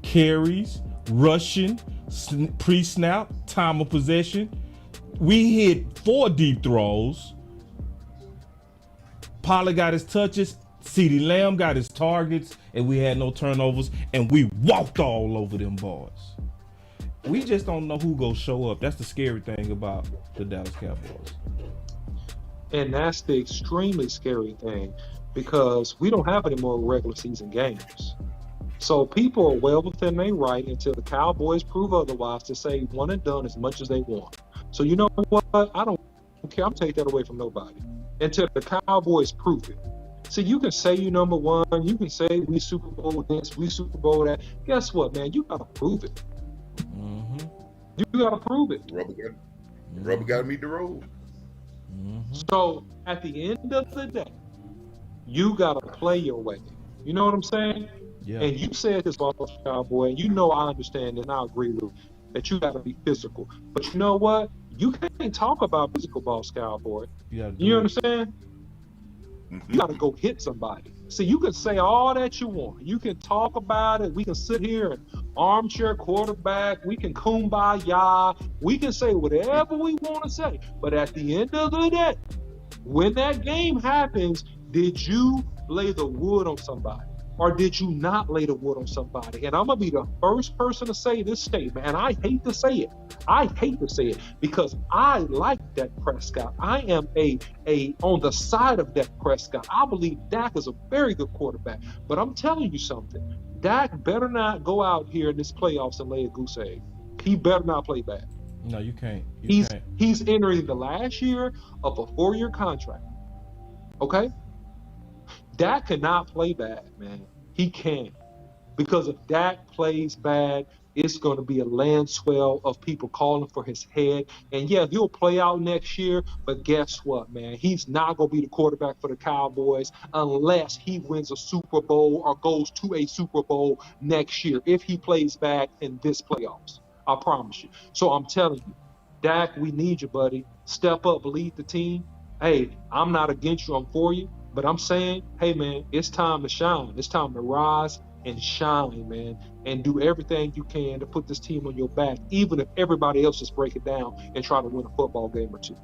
Speaker 1: carries, rushing, pre-snap, time of possession. We hit 4 deep throws. Pollard got his touches. CeeDee Lamb got his targets, and we had no turnovers, and we walked all over them boys. We just don't know who gonna show up. That's the scary thing about the Dallas Cowboys.
Speaker 5: And that's the extremely scary thing, because we don't have any more regular season games. So people are well within their right until the Cowboys prove otherwise to say one and done as much as they want. So you know what? I don't care. I'm taking that away from nobody until the Cowboys prove it. See, you can say you number one. You can say we Super Bowl this, we Super Bowl that. Guess what, man? You got to prove it.
Speaker 1: Mm-hmm.
Speaker 5: You got to prove it.
Speaker 3: Rubber got to meet the road.
Speaker 5: So at the end of the day, you got to play your way. You know what I'm saying?
Speaker 1: Yeah.
Speaker 5: And you said this, Boss Cowboy, and you know I understand and I agree with you, that you got to be physical. But you know what? You can't talk about physical, Boss Cowboy. You understand? You got to go hit somebody. See, you can say all that you want. You can talk about it. We can sit here and armchair quarterback. We can kumbaya. We can say whatever we want to say. But at the end of the day, when that game happens, did you lay the wood on somebody? Or did you not lay the wood on somebody? And I'm going to be the first person to say this statement. And I hate to say it. I hate to say it because I like Dak Prescott. I am a on the side of Dak Prescott. I believe Dak is a very good quarterback. But I'm telling you something. Dak better not go out here in this playoffs and lay a goose egg. He better not play bad.
Speaker 1: No, you can't.
Speaker 5: He's entering the last year of a 4-year contract. Okay? Dak cannot play bad, man. He can't. Because if Dak plays bad, it's going to be a land swell of people calling for his head. And yeah, he'll play out next year, but guess what, man? He's not going to be the quarterback for the Cowboys unless he wins a Super Bowl or goes to a Super Bowl next year if he plays bad in this playoffs. I promise you. So I'm telling you, Dak, we need you, buddy. Step up, lead the team. Hey, I'm not against you, I'm for you. But I'm saying, hey, man, it's time to shine. It's time to rise and shine, man, and do everything you can to put this team on your back, even if everybody else just break it down and try to win a football game or two.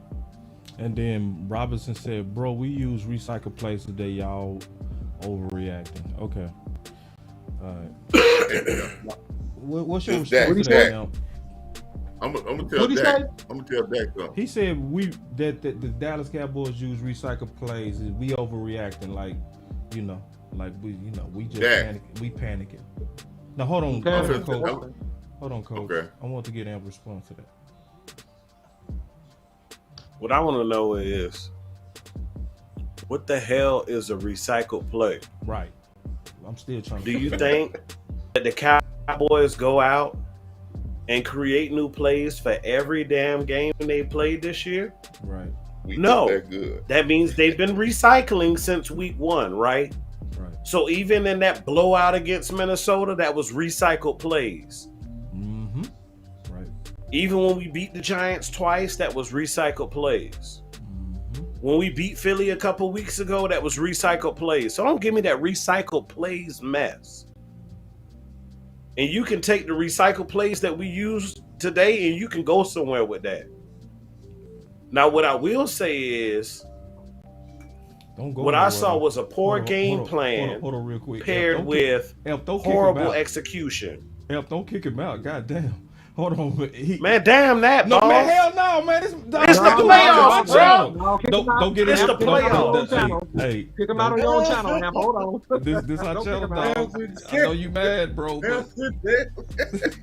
Speaker 1: And then Robinson said, bro, we use recycled plays today. Y'all overreacting. Okay. All right. What's your response to that now?
Speaker 3: I'm gonna tell Dak. I'm gonna tell Dak something.
Speaker 1: He said that the Dallas Cowboys use recycled plays. We overreacting, like we just panicking. Now hold on, Coach. Hold on, Coach. Okay. I want to get Amber's response to that.
Speaker 2: What I want to know is, what the hell is a recycled play?
Speaker 1: Right. I'm still trying to.
Speaker 2: Do you think that the Cowboys go out and create new plays for every damn game they played this year?
Speaker 1: Right.
Speaker 2: No. That means they've been recycling since week 1, right?
Speaker 1: Right.
Speaker 2: So even in that blowout against Minnesota, that was recycled plays.
Speaker 1: Mm-hmm. Right.
Speaker 2: Even when we beat the Giants twice, that was recycled plays. Mm-hmm. When we beat Philly a couple weeks ago, that was recycled plays. So don't give me that recycled plays mess. And you can take the recycled plays that we use today and you can go somewhere with that. Now, what I will say is, what I saw was a poor game plan
Speaker 1: real quick.
Speaker 2: paired with horrible execution.
Speaker 1: Don't kick him out. God damn. Hold on.
Speaker 2: Man, damn that,
Speaker 1: no,
Speaker 2: ball.
Speaker 1: Man, hell no, man. It's
Speaker 2: the playoffs, bro.
Speaker 1: Don't get
Speaker 2: it's the playoffs.
Speaker 5: Hey, kick him out on your own channel, man. Hold on.
Speaker 1: This our channel, dog. I know you mad, bro. But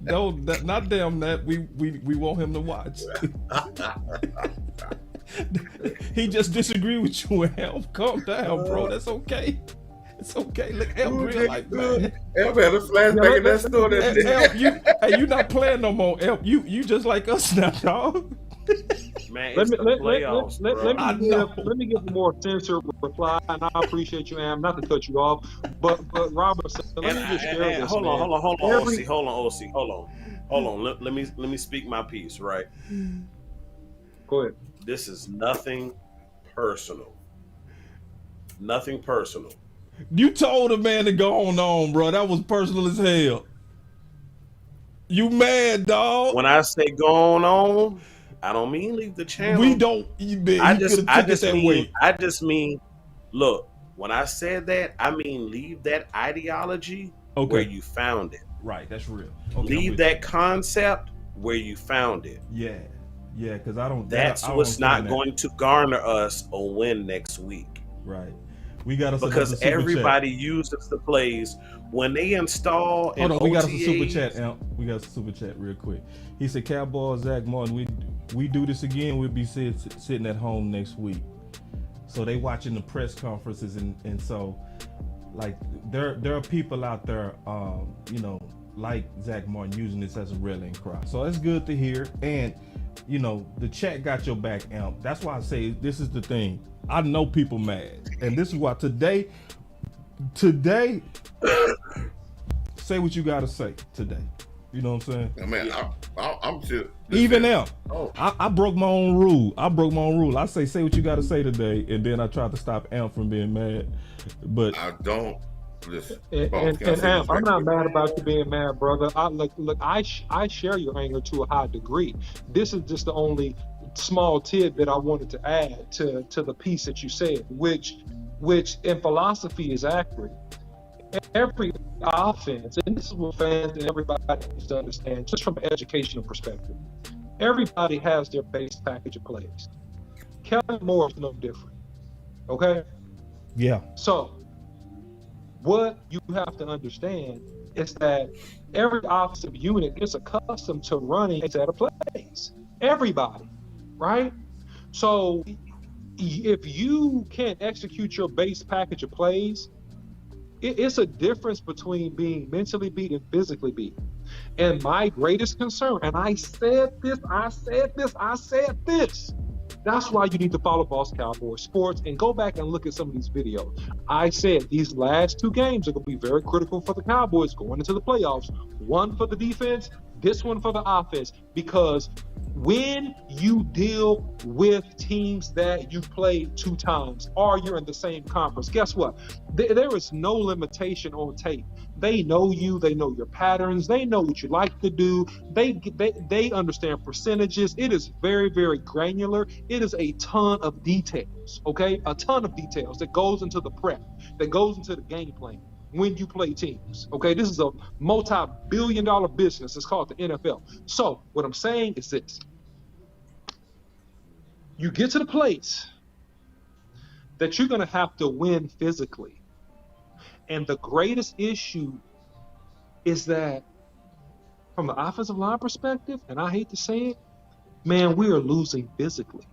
Speaker 1: no, not damn that. We want him to watch. He just disagreed with you, Elf. Calm down, bro. That's okay. It's okay. Look, Elf real life, man.
Speaker 3: Elf had a flashback in that store that day.
Speaker 1: Elf, you not playing no more, Elf. You just like us now, dog.
Speaker 2: Man, it's the playoffs,
Speaker 5: let me give a more censored reply, and I appreciate you, Am, not to cut you off, but Robert, let me just share this.
Speaker 2: Hold on, OC. Hold on. Let me speak my piece, right?
Speaker 5: Go ahead.
Speaker 2: This is nothing personal. Nothing personal.
Speaker 1: You told a man to go on, bro. That was personal as hell. You mad, dog?
Speaker 2: When I say going on, I don't mean leave the channel.
Speaker 1: We don't. I
Speaker 2: just mean, look. When I said that, I mean leave that ideology where you found it.
Speaker 1: Right, that's real. Okay,
Speaker 2: leave that concept where you found it.
Speaker 1: Yeah, because I don't.
Speaker 2: That's what's not going to garner us a win next week.
Speaker 1: Right. We got
Speaker 2: because everybody uses the plays when they install.
Speaker 1: Hold on, we got some super chat. Amp. We got some super chat real quick. He said, "Cowboys, Zach Martin, we do this again. We'll be sitting at home next week." So they watching the press conferences, and so like there are people out there, like Zach Martin using this as a rallying cry. So it's good to hear. And you know, the chat got your back, Amp. That's why I say this is the thing. I know people mad, and this is why today, say what you gotta say today. You know what I'm saying?
Speaker 3: I mean, I'm just
Speaker 1: Even now,
Speaker 3: Oh,
Speaker 1: I broke my own rule. I say what you gotta say today, and then I tried to stop Amp from being mad. But
Speaker 3: I don't listen.
Speaker 5: And,
Speaker 3: Boss,
Speaker 5: and,
Speaker 3: can I
Speaker 5: and
Speaker 3: say
Speaker 5: Amp,
Speaker 3: this
Speaker 5: I'm
Speaker 3: right
Speaker 5: not
Speaker 3: quick?
Speaker 5: mad about you being mad, brother. I share your anger to a high degree. This is just the only small tidbit I wanted to add to the piece that you said, which in philosophy is accurate. Every offense, and this is what fans and everybody needs to understand, just from an educational perspective, everybody has their base package of plays. Kellen Moore is no different. Okay?
Speaker 1: yeah,
Speaker 5: So what you have to understand is that every offensive unit is accustomed to running a set of plays. Everybody, right? So if you can't execute your base package of plays, it's a difference between being mentally beat and physically beat. And my greatest concern, and I said this. That's why you need to follow Boss Cowboy Sports and go back and look at some of these videos. I said these last two games are going to be very critical for the Cowboys going into the playoffs. One for the defense, this one for the offense. Because when you deal with teams that you played 2 times or you're in the same conference, guess what? There is no limitation on tape. They know you. They know your patterns. They know what you like to do. They understand percentages. It is very, very granular. It is a ton of details, okay? A ton of details that goes into the prep, that goes into the game plan when you play teams, okay? This is a multi-billion-dollar business. It's called the NFL. So what I'm saying is this. You get to the place that you're going to have to win physically. And the greatest issue is that from the offensive line perspective, and I hate to say it, man, we are losing physically.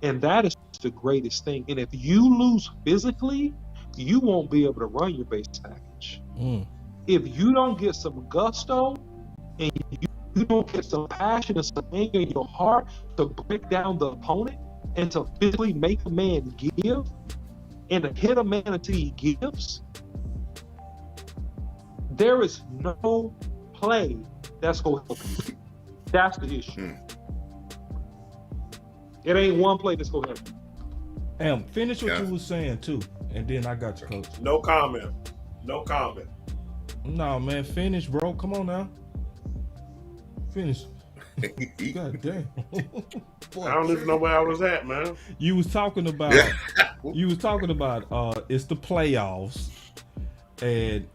Speaker 5: And that is the greatest thing. And if you lose physically, you won't be able to run your base package. If you don't get some gusto and you don't get some passion and some anger in your heart to break down the opponent and to physically make a man give and to hit a man until he gives, there is no play that's going to help you. That's the issue. It ain't one play that's going to help you.
Speaker 1: Amp, finish what you was saying too, and then I got you, coach.
Speaker 2: No comment.
Speaker 1: No, man, finish, bro. Come on now. Finish. God damn. Boy,
Speaker 2: I don't even know where I was at, man.
Speaker 1: You was talking about it's the playoffs, and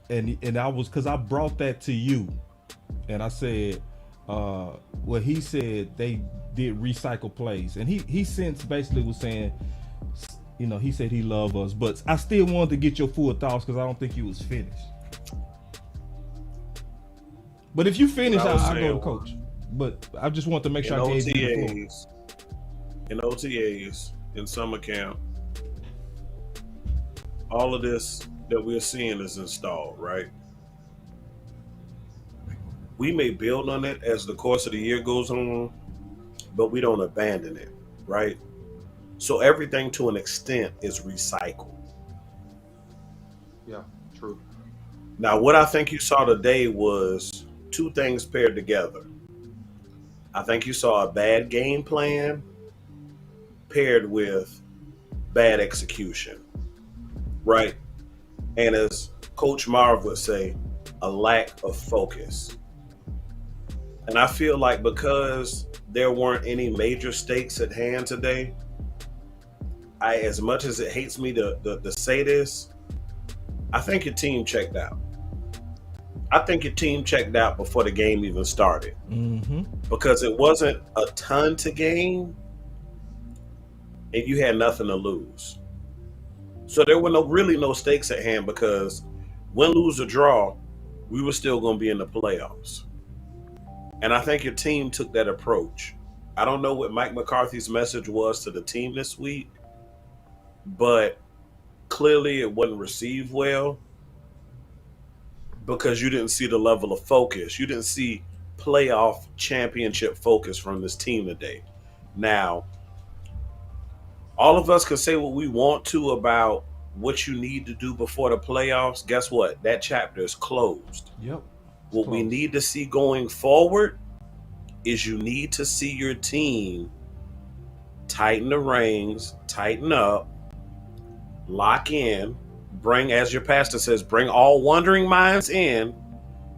Speaker 1: I was, because I brought that to you, and I said well, he said they did recycle plays, and he since basically was saying, you know, he said he loved us, but I still wanted to get your full thoughts because I don't think you was finished. But if you finish, I'll go to coach. But I just want to make sure I gave you the floor.
Speaker 2: In OTAs, in summer camp, all of this that we're seeing is installed, right? We may build on it as the course of the year goes on, but we don't abandon it, right? So everything to an extent is recycled.
Speaker 5: Yeah, true.
Speaker 2: Now, what I think you saw today was 2 things paired together. I think you saw a bad game plan paired with bad execution, right? And as Coach Marv would say, a lack of focus. And I feel like because there weren't any major stakes at hand today, as much as it hates me to say this, I think your team checked out. I think your team checked out before the game even started. Because it wasn't a ton to gain and you had nothing to lose. So there were really no stakes at hand, because win, lose, or draw, we were still going to be in the playoffs. And I think your team took that approach. I don't know what Mike McCarthy's message was to the team this week, but clearly it wasn't received well, because you didn't see the level of focus. You didn't see playoff championship focus from this team today. Now, all of us can say what we want to about what you need to do before the playoffs. Guess what? That chapter is closed.
Speaker 1: Yep.
Speaker 2: What we need to see going forward is you need to see your team tighten the reins, tighten up, lock in, bring, as your pastor says, bring all wandering minds in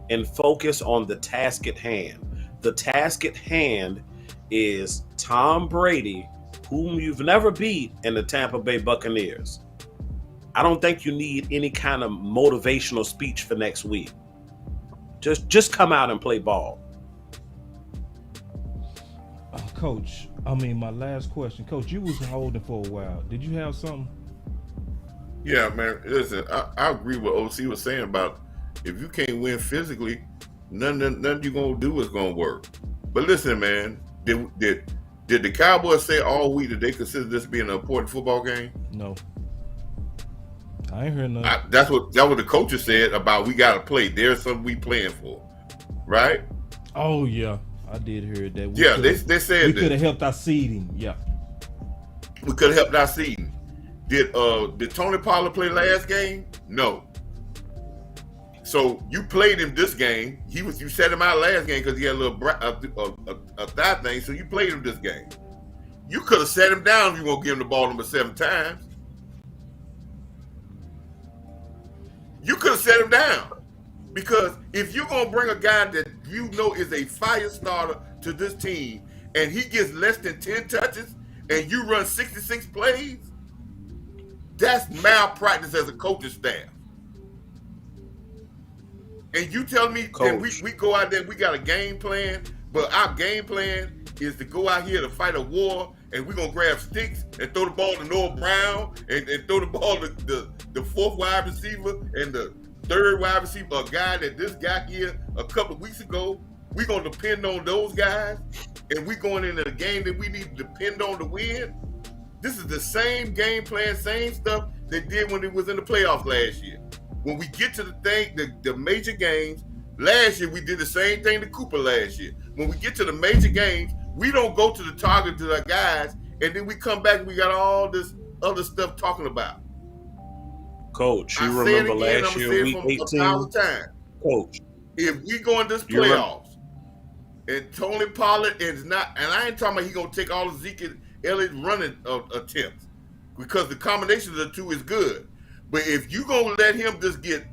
Speaker 2: and focus on the task at hand. The task at hand is Tom Brady, whom you've never beat, in the Tampa Bay Buccaneers. I don't think you need any kind of motivational speech for next week. Just come out and play ball.
Speaker 1: Coach, my last question. Coach, you was holding for a while. Did you have something?
Speaker 3: Yeah, man. Listen, I agree with OC was saying about if you can't win physically, nothing you're going to do is going to work. But listen, man, did the Cowboys say all week that they consider this being an important football game?
Speaker 1: No. I ain't heard nothing.
Speaker 3: That's what the coaches said about we got to play. There's something we playing for, right?
Speaker 1: Oh, yeah. I did hear that.
Speaker 3: They said
Speaker 1: we could have helped our seeding. Yeah.
Speaker 3: We could have helped our seeding. Did Tony Pollard play last game? No. So you played him this game. You set him out last game because he had a little thigh thing. So you played him this game. You could have set him down if you won't give him the ball number 7 times. You could have set him down. Because if you're going to bring a guy that you know is a fire starter to this team and he gets less than 10 touches and you run 66 plays, that's malpractice as a coaching staff. And you tell me that we go out there, we got a game plan, but our game plan is to go out here to fight a war and we're going to grab sticks and throw the ball to Noah Brown and throw the ball to the 4th wide receiver and the 3rd wide receiver, a guy that this got here a couple of weeks ago. We're going to depend on those guys, and we're going into a game that we need to depend on to win. This is the same game plan, same stuff they did when it was in the playoffs last year. When we get to the major games, last year we did the same thing to Cooper last year. When we get to the major games, we don't go to the target to our guys, and then we come back and we got all this other stuff talking about.
Speaker 2: Coach, you remember last year, week 18? Coach,
Speaker 3: if we go in this playoffs and Tony Pollard is not, and I ain't talking about he gonna take all of Zeke Elliott running attempts because the combination of the two is good. But if you gonna let him just get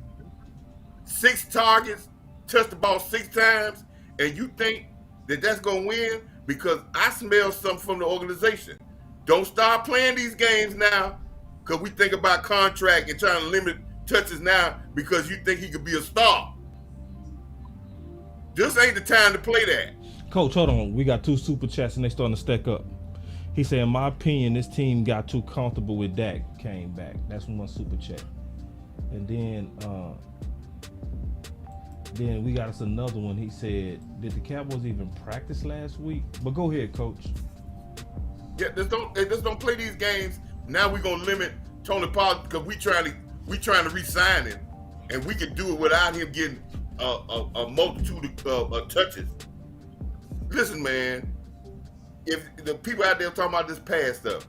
Speaker 3: 6 targets, touch the ball 6 times, and you think that that's gonna win, because I smell something from the organization. Don't start playing these games now. Because we think about contract and trying to limit touches now because you think he could be a star. This ain't the time to play that.
Speaker 1: Coach, hold on. We got 2 super chats and they starting to stack up. He said, in my opinion, this team got too comfortable with Dak, came back. That's one super chat. And then we got us another one. He said, did the Cowboys even practice last week? But go ahead, Coach.
Speaker 3: Yeah, just don't play these games. Now we're gonna limit Tony Pollard because we trying to re-sign him, and we can do it without him getting a multitude of touches. Listen, man, if the people out there talking about this pass stuff,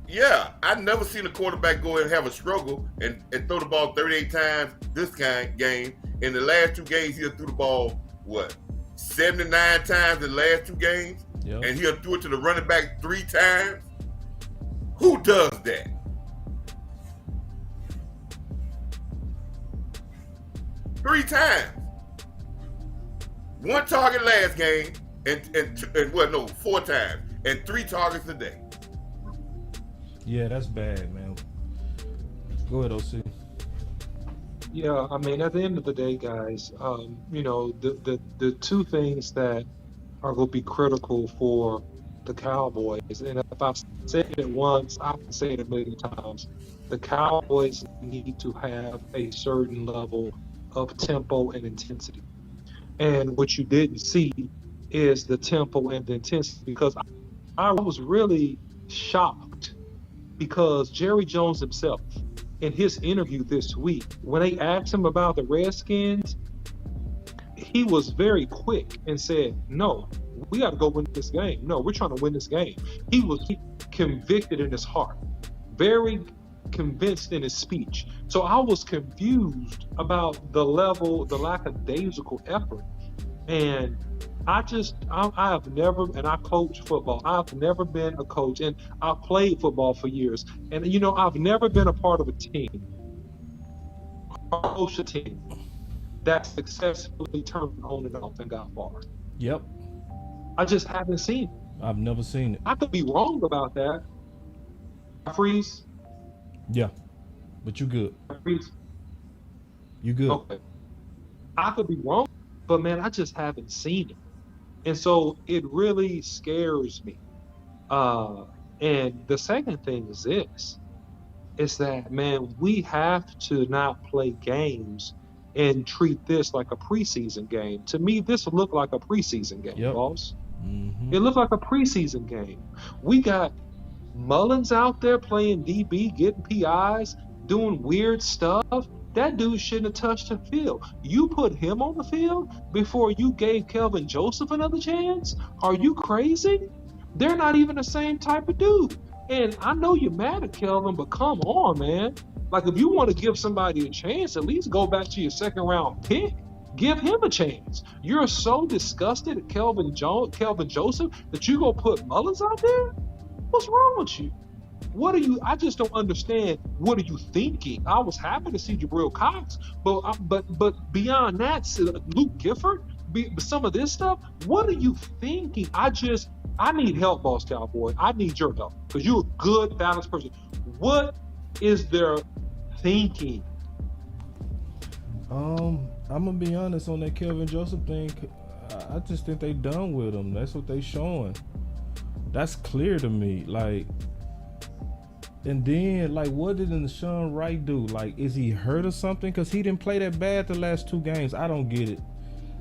Speaker 3: yeah, I've never seen a quarterback go and have a struggle and throw the ball 38 times this kind of game. In the last 2 games, he threw the ball 79 times in the last 2 games,
Speaker 1: yep. And
Speaker 3: he threw it to the running back 3 times. Who does that? Three times. 1 target last game and 4 times and 3 targets a day.
Speaker 1: Yeah, that's bad, man. Go ahead, OC.
Speaker 5: Yeah, at the end of the day, guys, the 2 things that are going to be critical for the Cowboys, and if I've said it once, I can say it a million times. The Cowboys need to have a certain level of tempo and intensity. And what you didn't see is the tempo and the intensity, because I was really shocked because Jerry Jones himself, in his interview this week, when they asked him about the Redskins, he was very quick and said, no, we got to go win this game. No, we're trying to win this game. He was convicted in his heart, very convinced in his speech. So I was confused about the level, the lackadaisical effort. And I have never, and I coach football. I've never been a coach, and I played football for years. And, you know, I've never been a part of a team, coach a team that successfully turned on and off and got far.
Speaker 1: Yep.
Speaker 5: I just haven't seen it.
Speaker 1: I've never seen it.
Speaker 5: I could be wrong about that. Freeze.
Speaker 1: Yeah. But you good.
Speaker 5: Freeze.
Speaker 1: You good.
Speaker 5: Okay. I could be wrong, but man, I just haven't seen it. And so it really scares me. And the second thing is this, is that, man, we have to not play games and treat this like a preseason game. To me, this looked like a preseason game, boss.
Speaker 1: Mm-hmm.
Speaker 5: It looked like a preseason game. We got Mullins out there playing DB, getting PIs, doing weird stuff. That dude shouldn't have touched the field. You put him on the field before you gave Kelvin Joseph another chance? Are you crazy? They're not even the same type of dude. And I know you're mad at Kelvin, but come on, man. Like, if you want to give somebody a chance, at least go back to your second-round pick. Give him a chance. You're so disgusted at Kelvin Joseph that you go put Mullins out there? What's wrong with you? I just don't understand. What are you thinking? I was happy to see Jabril Cox, but beyond that, Luke Gifford, some of this stuff, what are you thinking? I need help, Boss Cowboy. I need your help because you're a good, balanced person. What is their thinking?
Speaker 1: I'm gonna be honest on that Kelvin Joseph thing. I just think they done with him. That's what they showing. That's clear to me. Like, and then, like, what did Deshaun Wright do? Like, is he hurt or something? Because he didn't play that bad the last 2 games. I don't get it.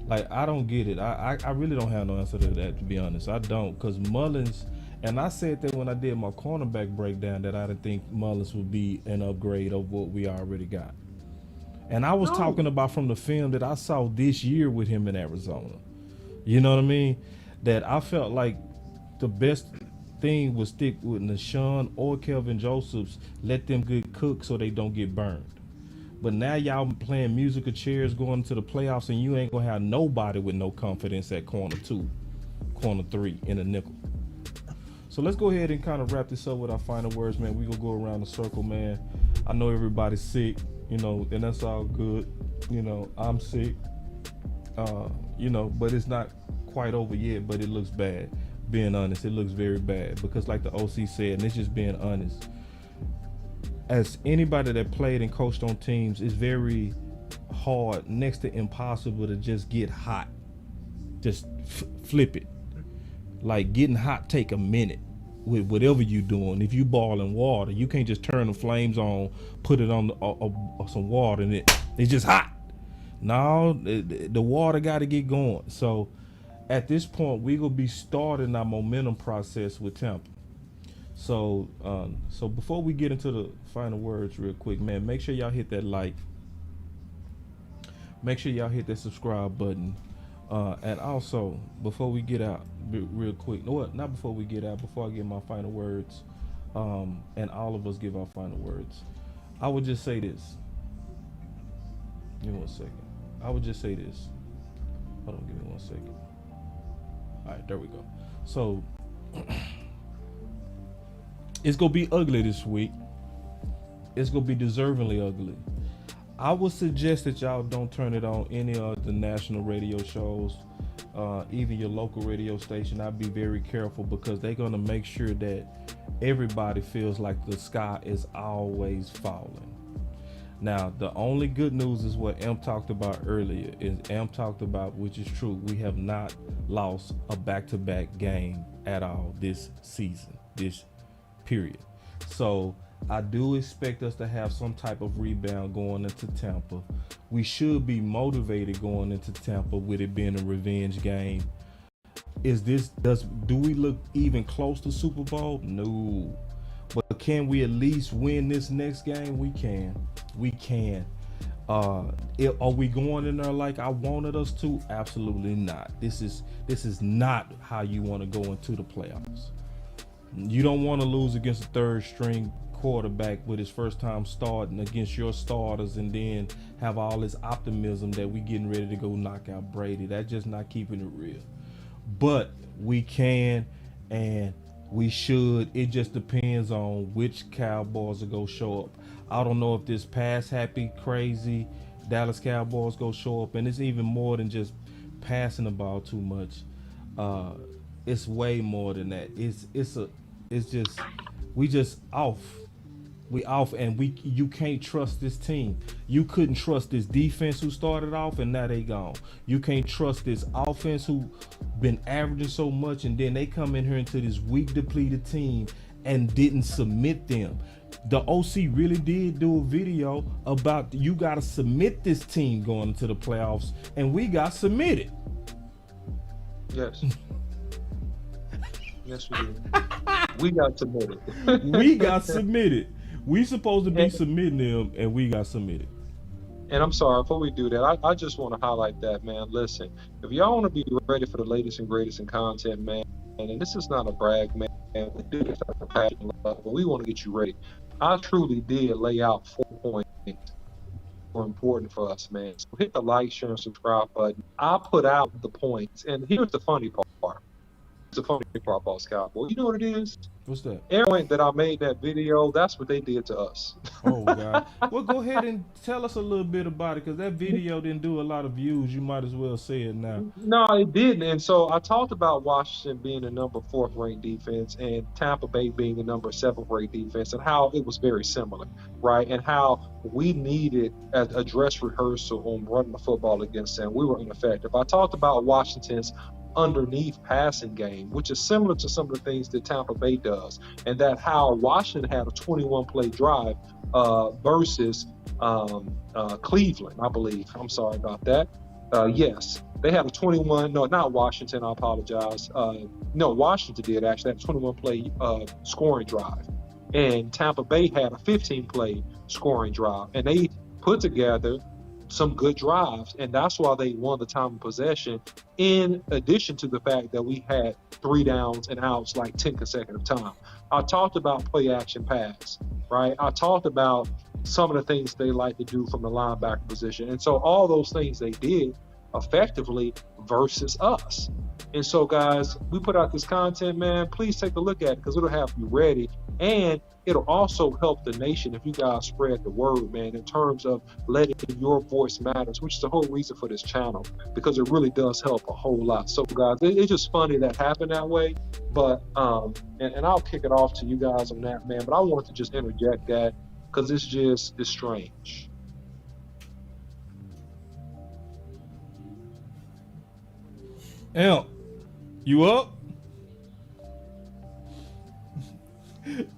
Speaker 1: Like, I don't get it. I really don't have no answer to that, to be honest. I don't. Because Mullins, and I said that when I did my cornerback breakdown, that I didn't think Mullins would be an upgrade of what we already got. And I was talking about from the film that I saw this year with him in Arizona. You know what I mean? That I felt like the best thing was stick with Deshaun or Kelvin Joseph's, let them get cooked so they don't get burned. But now y'all playing musical chairs going into the playoffs, and you ain't gonna have nobody with no confidence at corner 2, corner 3 in a nickel. So let's go ahead and kind of wrap this up with our final words, man. We gonna go around the circle, man. I know everybody's sick, you know, and that's all good. You know, I'm sick, you know, but it's not quite over yet, but it looks bad. Being honest, it looks very bad because, like the OC said, and it's just being honest, as anybody that played and coached on teams, it's very hard, next to impossible, to just get hot. Just flip it. Like, getting hot take a minute with whatever you doing. If you boiling water, you can't just turn the flames on, put it on some water, and it's just hot. No, the water got to get going. So at this point, we gonna be starting our momentum process with Tampa. So so before we get into the final words real quick, man, make sure y'all hit that like. Make sure y'all hit that subscribe button. And also, before we get out, real quick, not before we get out, before I give my final words, and all of us give our final words, I would just say this. Give me 1 second. I would just say this. Hold on, give me 1 second. All right, there we go. So, it's going to be ugly this week. It's going to be deservingly ugly. I would suggest that y'all don't turn it on any of the national radio shows, even your local radio station. I'd be very careful because they're going to make sure that everybody feels like the sky is always falling. Now, the only good news is what Em talked about earlier. Which is true, we have not lost a back-to-back game at all this season, this period. So I do expect us to have some type of rebound going into Tampa. We should be motivated going into Tampa with it being a revenge game. Do we look even close to Super Bowl? No. But can we at least win this next game? We can. Are we going in there like I wanted us to? Absolutely not. This is not how you want to go into the playoffs. You don't want to lose against a third string quarterback with his first time starting against your starters and then have all this optimism that we getting ready to go knock out Brady. That's just not keeping it real. But we can and we should. It just depends on which Cowboys are going to show up. I don't know if this pass happy, crazy Dallas Cowboys go show up, and it's even more than just passing the ball too much. It's way more than that. It's just we just off. We off, and you can't trust this team. You couldn't trust this defense who started off and now they gone. You can't trust this offense who been averaging so much, and then they come in here into this weak depleted team and didn't submit them. The OC really did do a video about you got to submit this team going into the playoffs, and we got submitted.
Speaker 5: Yes. Yes, we did. We got submitted.
Speaker 1: We got submitted. We supposed to be submitting them, and we got submitted.
Speaker 5: And I'm sorry, before we do that, I just want to highlight that, man. Listen, if y'all want to be ready for the latest and greatest in content, man, and this is not a brag, man, we do this at a passion level, but we want to get you ready. I truly did lay out 4 points were important for us, man. So hit the like, share, and subscribe button. I put out the points, and here's the funny part. The funny part, Boss Cowboy. You know what it is?
Speaker 1: What's that?
Speaker 5: Every point that I made that video, that's what they did to us.
Speaker 1: Oh, God. Well, go ahead and tell us a little bit about it, because that video didn't do a lot of views. You might as well say it now.
Speaker 5: No, it didn't. And so I talked about Washington being the number 4th ranked defense and Tampa Bay being the number 7th ranked defense, and how it was very similar, right? And how we needed a dress rehearsal on running the football against them. We were ineffective. I talked about Washington's underneath passing game, which is similar to some of the things that Tampa Bay does, and that how Washington had a 21 play drive versus Cleveland, I believe. I'm sorry about that. Yes, they had a 21, no, not Washington, I apologize. No, Washington did actually have a 21 play scoring drive, and Tampa Bay had a 15 play scoring drive, and they put together some good drives, and that's why they won the time of possession, in addition to the fact that we had 3 downs and outs like 10 consecutive times. I talked about play action pass, right? I talked about some of the things they like to do from the linebacker position, and so all those things they did effectively versus us. And so, guys, we put out this content, man. Please take a look at it, because it'll have you ready, and it'll also help the nation if you guys spread the word, man, in terms of letting your voice matters, which is the whole reason for this channel, because it really does help a whole lot. So, guys, it's just funny that happened that way, but and I'll kick it off to you guys on that, man. But I wanted to just interject that, because it's strange.
Speaker 1: Amp, you up?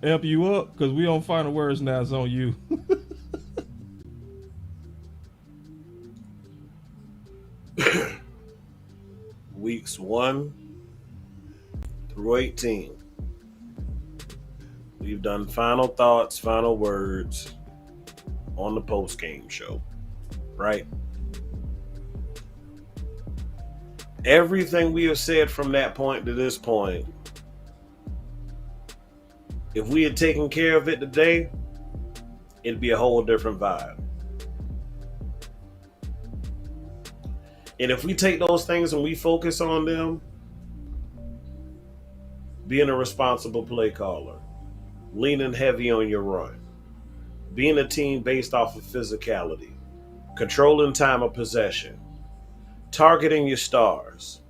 Speaker 1: Amp, you up? Because we on final words now. It's on you.
Speaker 2: Weeks 1 through 18. We've done final thoughts, final words on the post-game show, right? Everything we have said from that point to this point, if we had taken care of it today, it'd be a whole different vibe. And if we take those things and we focus on them, being a responsible play caller, leaning heavy on your run, being a team based off of physicality, controlling time of possession, targeting your stars,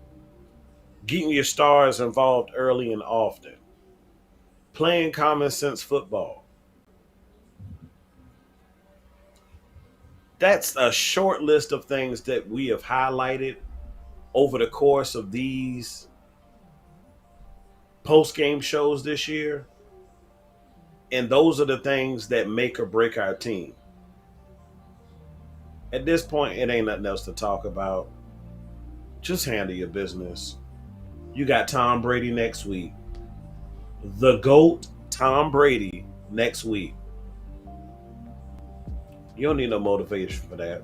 Speaker 2: getting your stars involved early and often, playing common sense football. That's a short list of things that we have highlighted over the course of these post-game shows this year. And those are the things that make or break our team. At this point, it ain't nothing else to talk about. Just handle your business. You got Tom Brady next week. The GOAT, Tom Brady, next week. You don't need no motivation for that.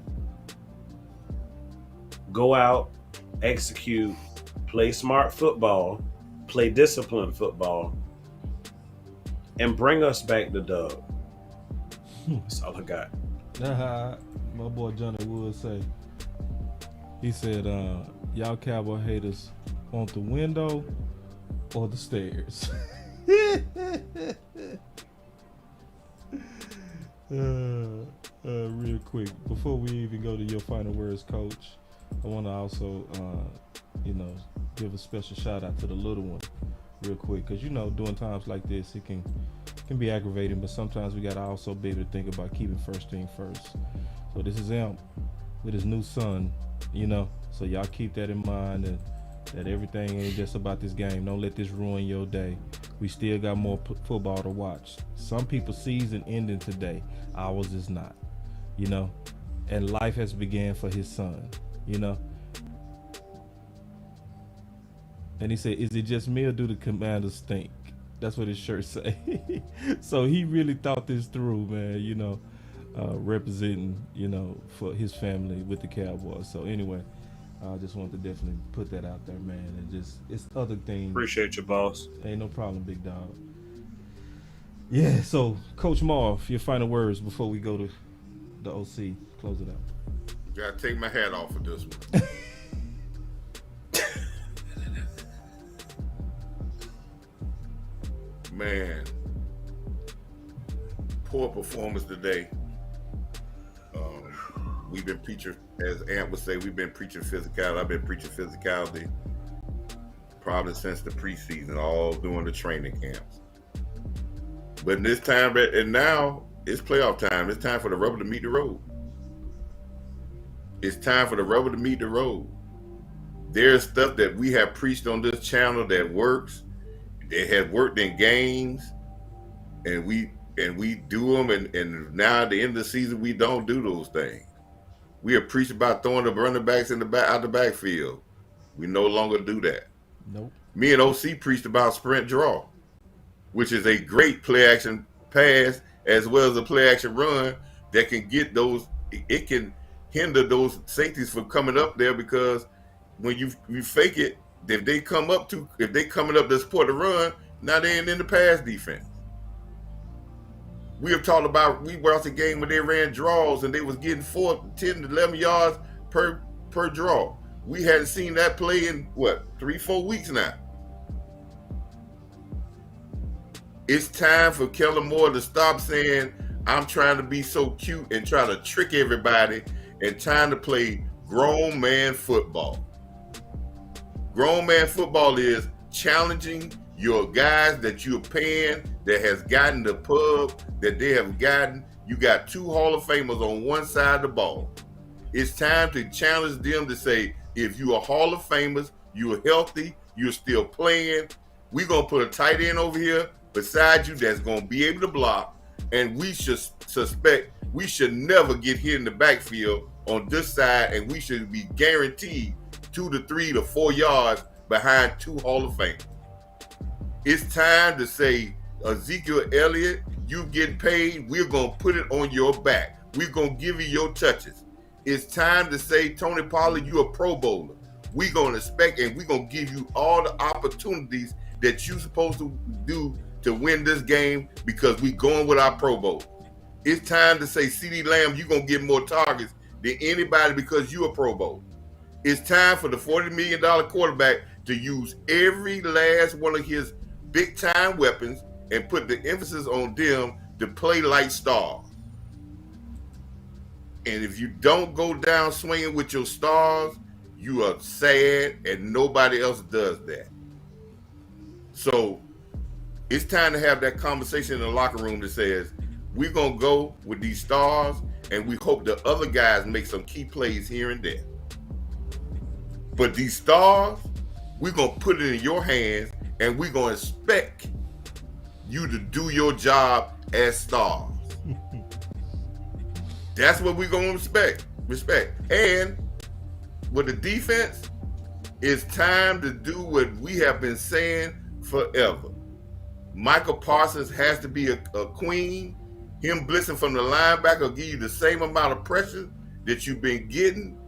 Speaker 2: Go out, execute, play smart football, play disciplined football, and bring us back the dub. That's all I got.
Speaker 1: My boy Johnny Wood say. He said, y'all Cowboy haters want the window or the stairs. Real quick, before we even go to your final words, Coach, I want to also, give a special shout out to the little one, real quick, because during times like this, it can be aggravating, but sometimes we gotta also be able to think about keeping first thing first. So this is him with his new son, So y'all keep that in mind, and that everything ain't just about this game. Don't let this ruin your day. We still got more football to watch. Some people's season ending today. Ours is not, And life has begun for his son, And he said, is it just me or do the Commanders stink? That's what his shirt say. So he really thought this through, man, representing, for his family with the Cowboys. So anyway, I just wanted to definitely put that out there, man. And it's other things.
Speaker 2: Appreciate you, boss.
Speaker 1: Ain't no problem, big dog. Yeah, so Coach Marv, your final words before we go to the OC. Close it out.
Speaker 3: Gotta take my hat off for this one. Man, poor performance today. We've been preaching, as Ant would say, we've been preaching physicality. I've been preaching physicality probably since the preseason, all during the training camps. But in this time, and now it's playoff time. It's time for the rubber to meet the road. It's time for the rubber to meet the road. There's stuff that we have preached on this channel that works. It has worked in games, and we do them, and now at the end of the season, we don't do those things. We have preached about throwing the running backs out the backfield. We no longer do that.
Speaker 1: Nope. Me
Speaker 3: and OC preached about sprint draw, which is a great play action pass as well as a play action run that can get those. It can hinder those safeties from coming up there, because when you fake it, if they coming up to support the run, now they ain't in the pass defense. We have talked about, we watched a game where they ran draws and they was getting 10 to 11 yards per draw. We hadn't seen that play in 3-4 weeks now. It's time for Kellen Moore to stop saying, I'm trying to be so cute and try to trick everybody, and trying to play grown man football. Grown man football is challenging your guys that you're paying, that has gotten the pub that they have gotten. You got 2 Hall of Famers on one side of the ball. It's time to challenge them to say, if you are Hall of Famers, you're healthy, you're still playing, we're going to put a tight end over here beside you that's going to be able to block, and we should suspect we should never get hit in the backfield on this side, and we should be guaranteed 2 to 3 to 4 yards behind 2 Hall of Famers. It's time to say, Ezekiel Elliott, you getting paid, we're going to put it on your back. We're going to give you your touches. It's time to say, Tony Pollard, you're a Pro Bowler. We're going to expect, and we're going to give you all the opportunities that you're supposed to do to win this game, because we're going with our Pro Bowl. It's time to say, CeeDee Lamb, you're going to get more targets than anybody because you're a Pro Bowl. It's time for the $40 million quarterback to use every last one of his big-time weapons and put the emphasis on them to play like stars. And if you don't go down swinging with your stars, you are sad, and nobody else does that. So it's time to have that conversation in the locker room that says, we're going to go with these stars, and we hope the other guys make some key plays here and there. But these stars, we're going to put it in your hands, and we're going to expect you to do your job as stars. That's what we're going to respect. And with the defense, it's time to do what we have been saying forever. Michael Parsons has to be a queen. him blitzing from the linebacker will give you the same amount of pressure that you've been getting,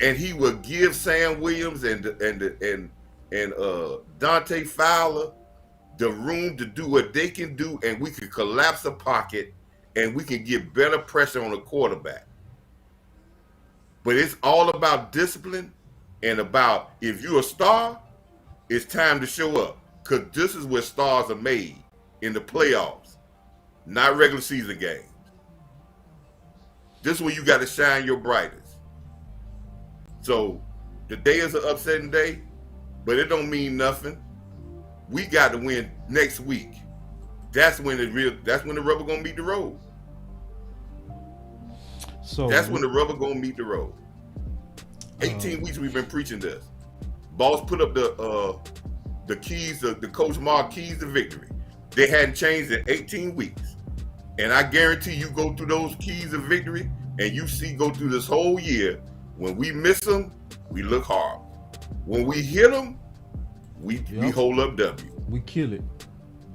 Speaker 3: and he will give Sam Williams and Dante Fowler the room to do what they can do, and we can collapse the pocket, and we can get better pressure on the quarterback. But it's all about discipline and about, if you're a star, it's time to show up, because this is where stars are made, in the playoffs, not regular season games. This is where you got to shine your brightest. So the day is an upsetting day, but it don't mean nothing. We got to win next week. That's when the rubber gonna meet the road.
Speaker 1: So
Speaker 3: that's when the rubber gonna meet the road. 18 weeks we've been preaching this. Boss put up the keys, the Coach Mark keys to victory. They hadn't changed in 18 weeks. And I guarantee you go through those keys of victory and you see go through this whole year, when we miss them, we look hard. When we hit them, we hold up W.
Speaker 1: We kill it.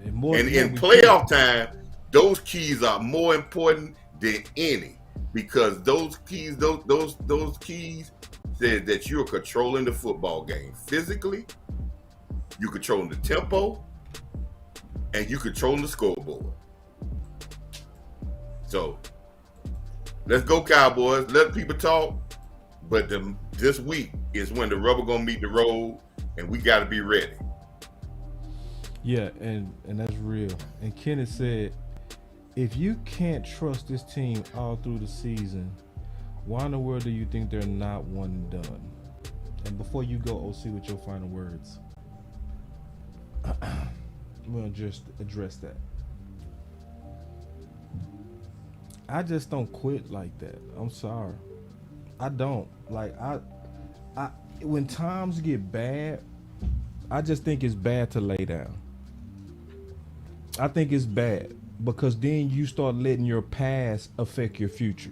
Speaker 1: And
Speaker 3: in playoff time, those keys are more important than any, because those keys, those keys said that you're controlling the football game physically, you're controlling the tempo, and you're controlling the scoreboard. So let's go Cowboys. Let people talk. But this week is when the rubber gonna meet the road, and we got to be ready.
Speaker 1: Yeah, and that's real. And Kenneth said, if you can't trust this team all through the season, why in the world do you think they're not one and done? And before you go, OC, with your final words, we'll just address that. I just don't quit like that. I'm sorry. I don't. Like, I when times get bad, I just think it's bad to lay down. I think it's bad because then you start letting your past affect your future.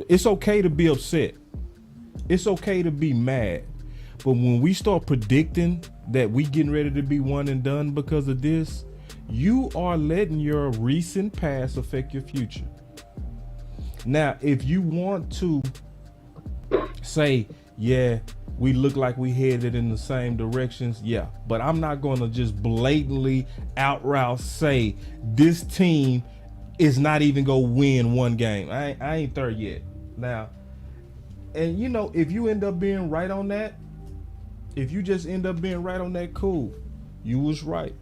Speaker 1: It's okay to be upset. It's okay to be mad. But when we start predicting that we getting ready to be one and done because of this, you are letting your recent past affect your future. Now, if you want to say, yeah, we look like we headed in the same directions, yeah. But I'm not going to just blatantly outright say this team is not even going to win one game. I ain't there yet. Now, and you know, if you end up being right on that, if you just end up being right on that, cool. You was right.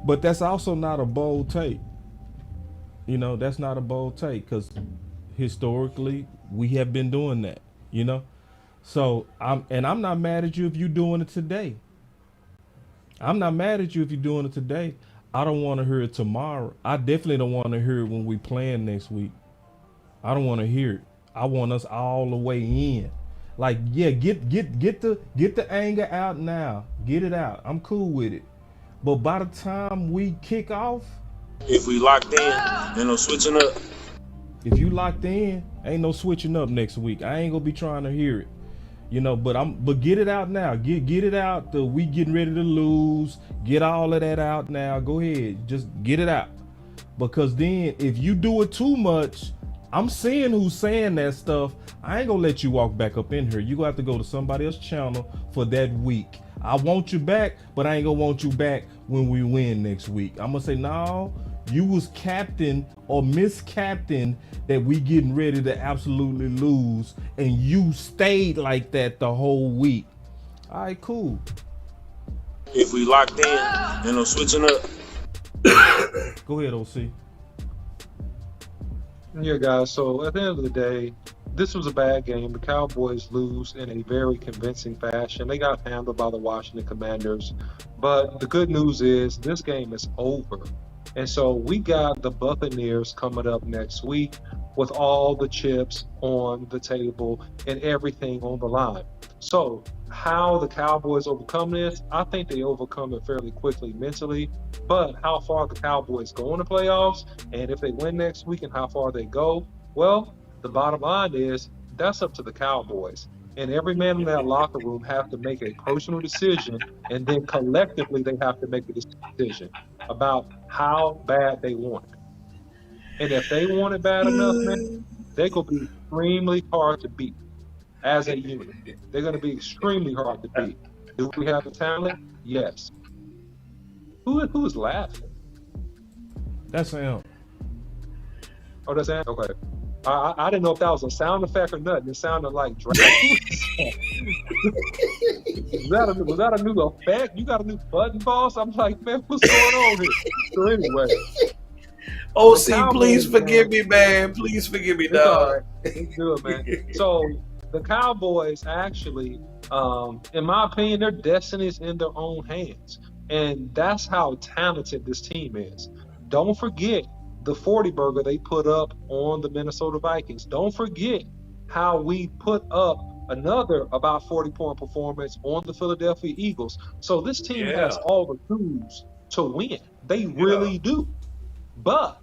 Speaker 1: But that's also not a bold take. You know, that's not a bold take because historically we have been doing that, you know? So I'm not mad at you if you're doing it today. I'm not mad at you if you're doing it today. I don't want to hear it tomorrow. I definitely don't want to hear it when we playing next week. I don't want to hear it. I want us all the way in. Like, yeah, get the anger out now. Get it out. I'm cool with it. But by the time we kick off,
Speaker 6: if we locked in, ain't no switching up.
Speaker 1: If you locked in, ain't no switching up next week. I ain't gonna be trying to hear it. You know, but get it out now. Get it out. We getting ready to lose. Get all of that out now. Go ahead. Just get it out. Because then if you do it too much, I'm seeing who's saying that stuff. I ain't gonna let you walk back up in here. You gonna have to go to somebody else's channel for that week. I want you back, but I ain't gonna want you back when we win next week. I'm gonna say, no, you was captain or miscaptain that we getting ready to absolutely lose, and you stayed like that the whole week. All right, cool.
Speaker 6: If we locked in, ain't no switching up.
Speaker 1: Go ahead, OC.
Speaker 5: Yeah, guys, so at the end of the day, this was a bad game. The Cowboys lose in a very convincing fashion. They got handled by the Washington Commanders. But the good news is this game is over. And so we got the Buccaneers coming up next week with all the chips on the table and everything on the line. So how the Cowboys overcome this, I think they overcome it fairly quickly mentally. But how far the Cowboys go in the playoffs, and if they win next week and how far they go, well, the bottom line is that's up to the Cowboys. And every man in that locker room have to make a personal decision, and then collectively they have to make a decision. about how bad they want it. And if they want it bad enough, man, they're going to be extremely hard to beat as a unit. They're going to be extremely hard to beat. Do we have the talent? Yes. Who is laughing?
Speaker 1: That's him.
Speaker 5: Oh, that's him? Okay. I didn't know if that was a sound effect or nothing. It sounded like Dracula. Was that a new effect? You got a new button, boss? I'm like, man, what's going on here? So anyway.
Speaker 2: OC, please forgive me, man. Please forgive me,
Speaker 5: It's all
Speaker 2: dog.
Speaker 5: right. It's good, man. So the Cowboys actually, in my opinion, their destiny is in their own hands. And that's how talented this team is. Don't forget the 40 burger they put up on the Minnesota Vikings. Don't forget how we put up another about 40-point performance on the Philadelphia Eagles. So this team has all the tools to win. They really do. But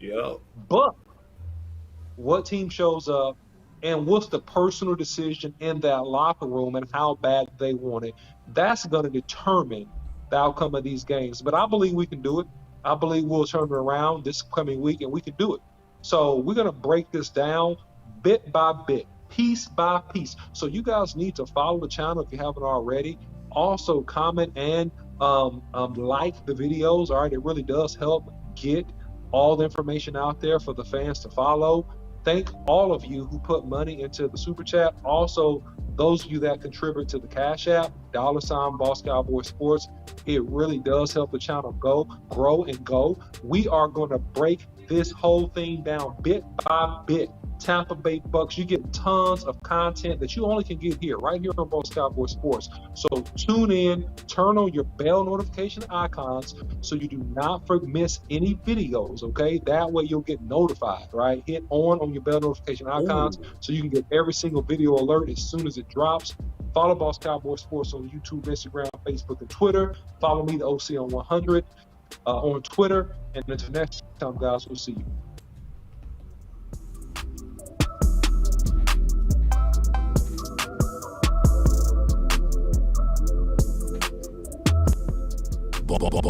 Speaker 5: what team shows up and what's the personal decision in that locker room and how bad they want it, that's going to determine the outcome of these games. But I believe we can do it. I believe we'll turn it around this coming week, and we can do it. So we're going to break this down bit by bit, piece by piece. So you guys need to follow the channel if you haven't already. Also, comment and like the videos. All right, it really does help get all the information out there for the fans to follow. Thank all of you who put money into the super chat. Also, those of you that contribute to the Cash App, $BossCowboySports. It really does help the channel grow and go. We are going to break this whole thing down bit by bit. Tampa Bay Bucks, you get tons of content that you only can get here, right here on Boss Cowboy Sports. So tune in, turn on your bell notification icons so you do not miss any videos, okay? That way you'll get notified, right? Hit on your bell notification icons so you can get every single video alert as soon as it drops. Follow Boss Cowboy Sports on YouTube, Instagram, Facebook, and Twitter. Follow me, the OC on 100 on Twitter. And until next time, guys, we'll see you.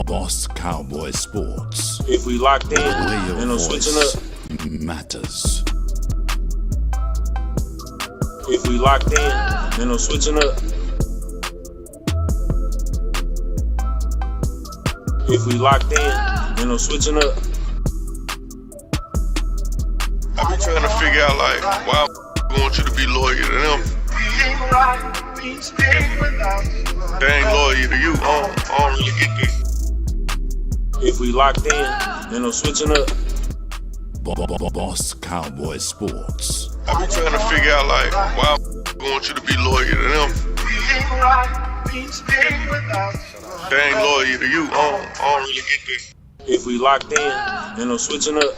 Speaker 7: Boss Cowboy Sports.
Speaker 6: If we locked in,
Speaker 7: Where
Speaker 6: ain't no
Speaker 7: your
Speaker 6: switching up.
Speaker 7: voice matters.
Speaker 6: If we locked in, ain't no switching up. If we locked in, ain't no switching up.
Speaker 8: I be trying to figure out like why I want you to be loyal to them. They ain't loyal to you. I don't really get this.
Speaker 6: If we locked in, ain't no switching up.
Speaker 7: Boss Cowboy Sports.
Speaker 8: I be trying to figure out like why I want you to be loyal to them. They ain't loyal to you. I don't really get this.
Speaker 6: If we locked in, ain't no switching up.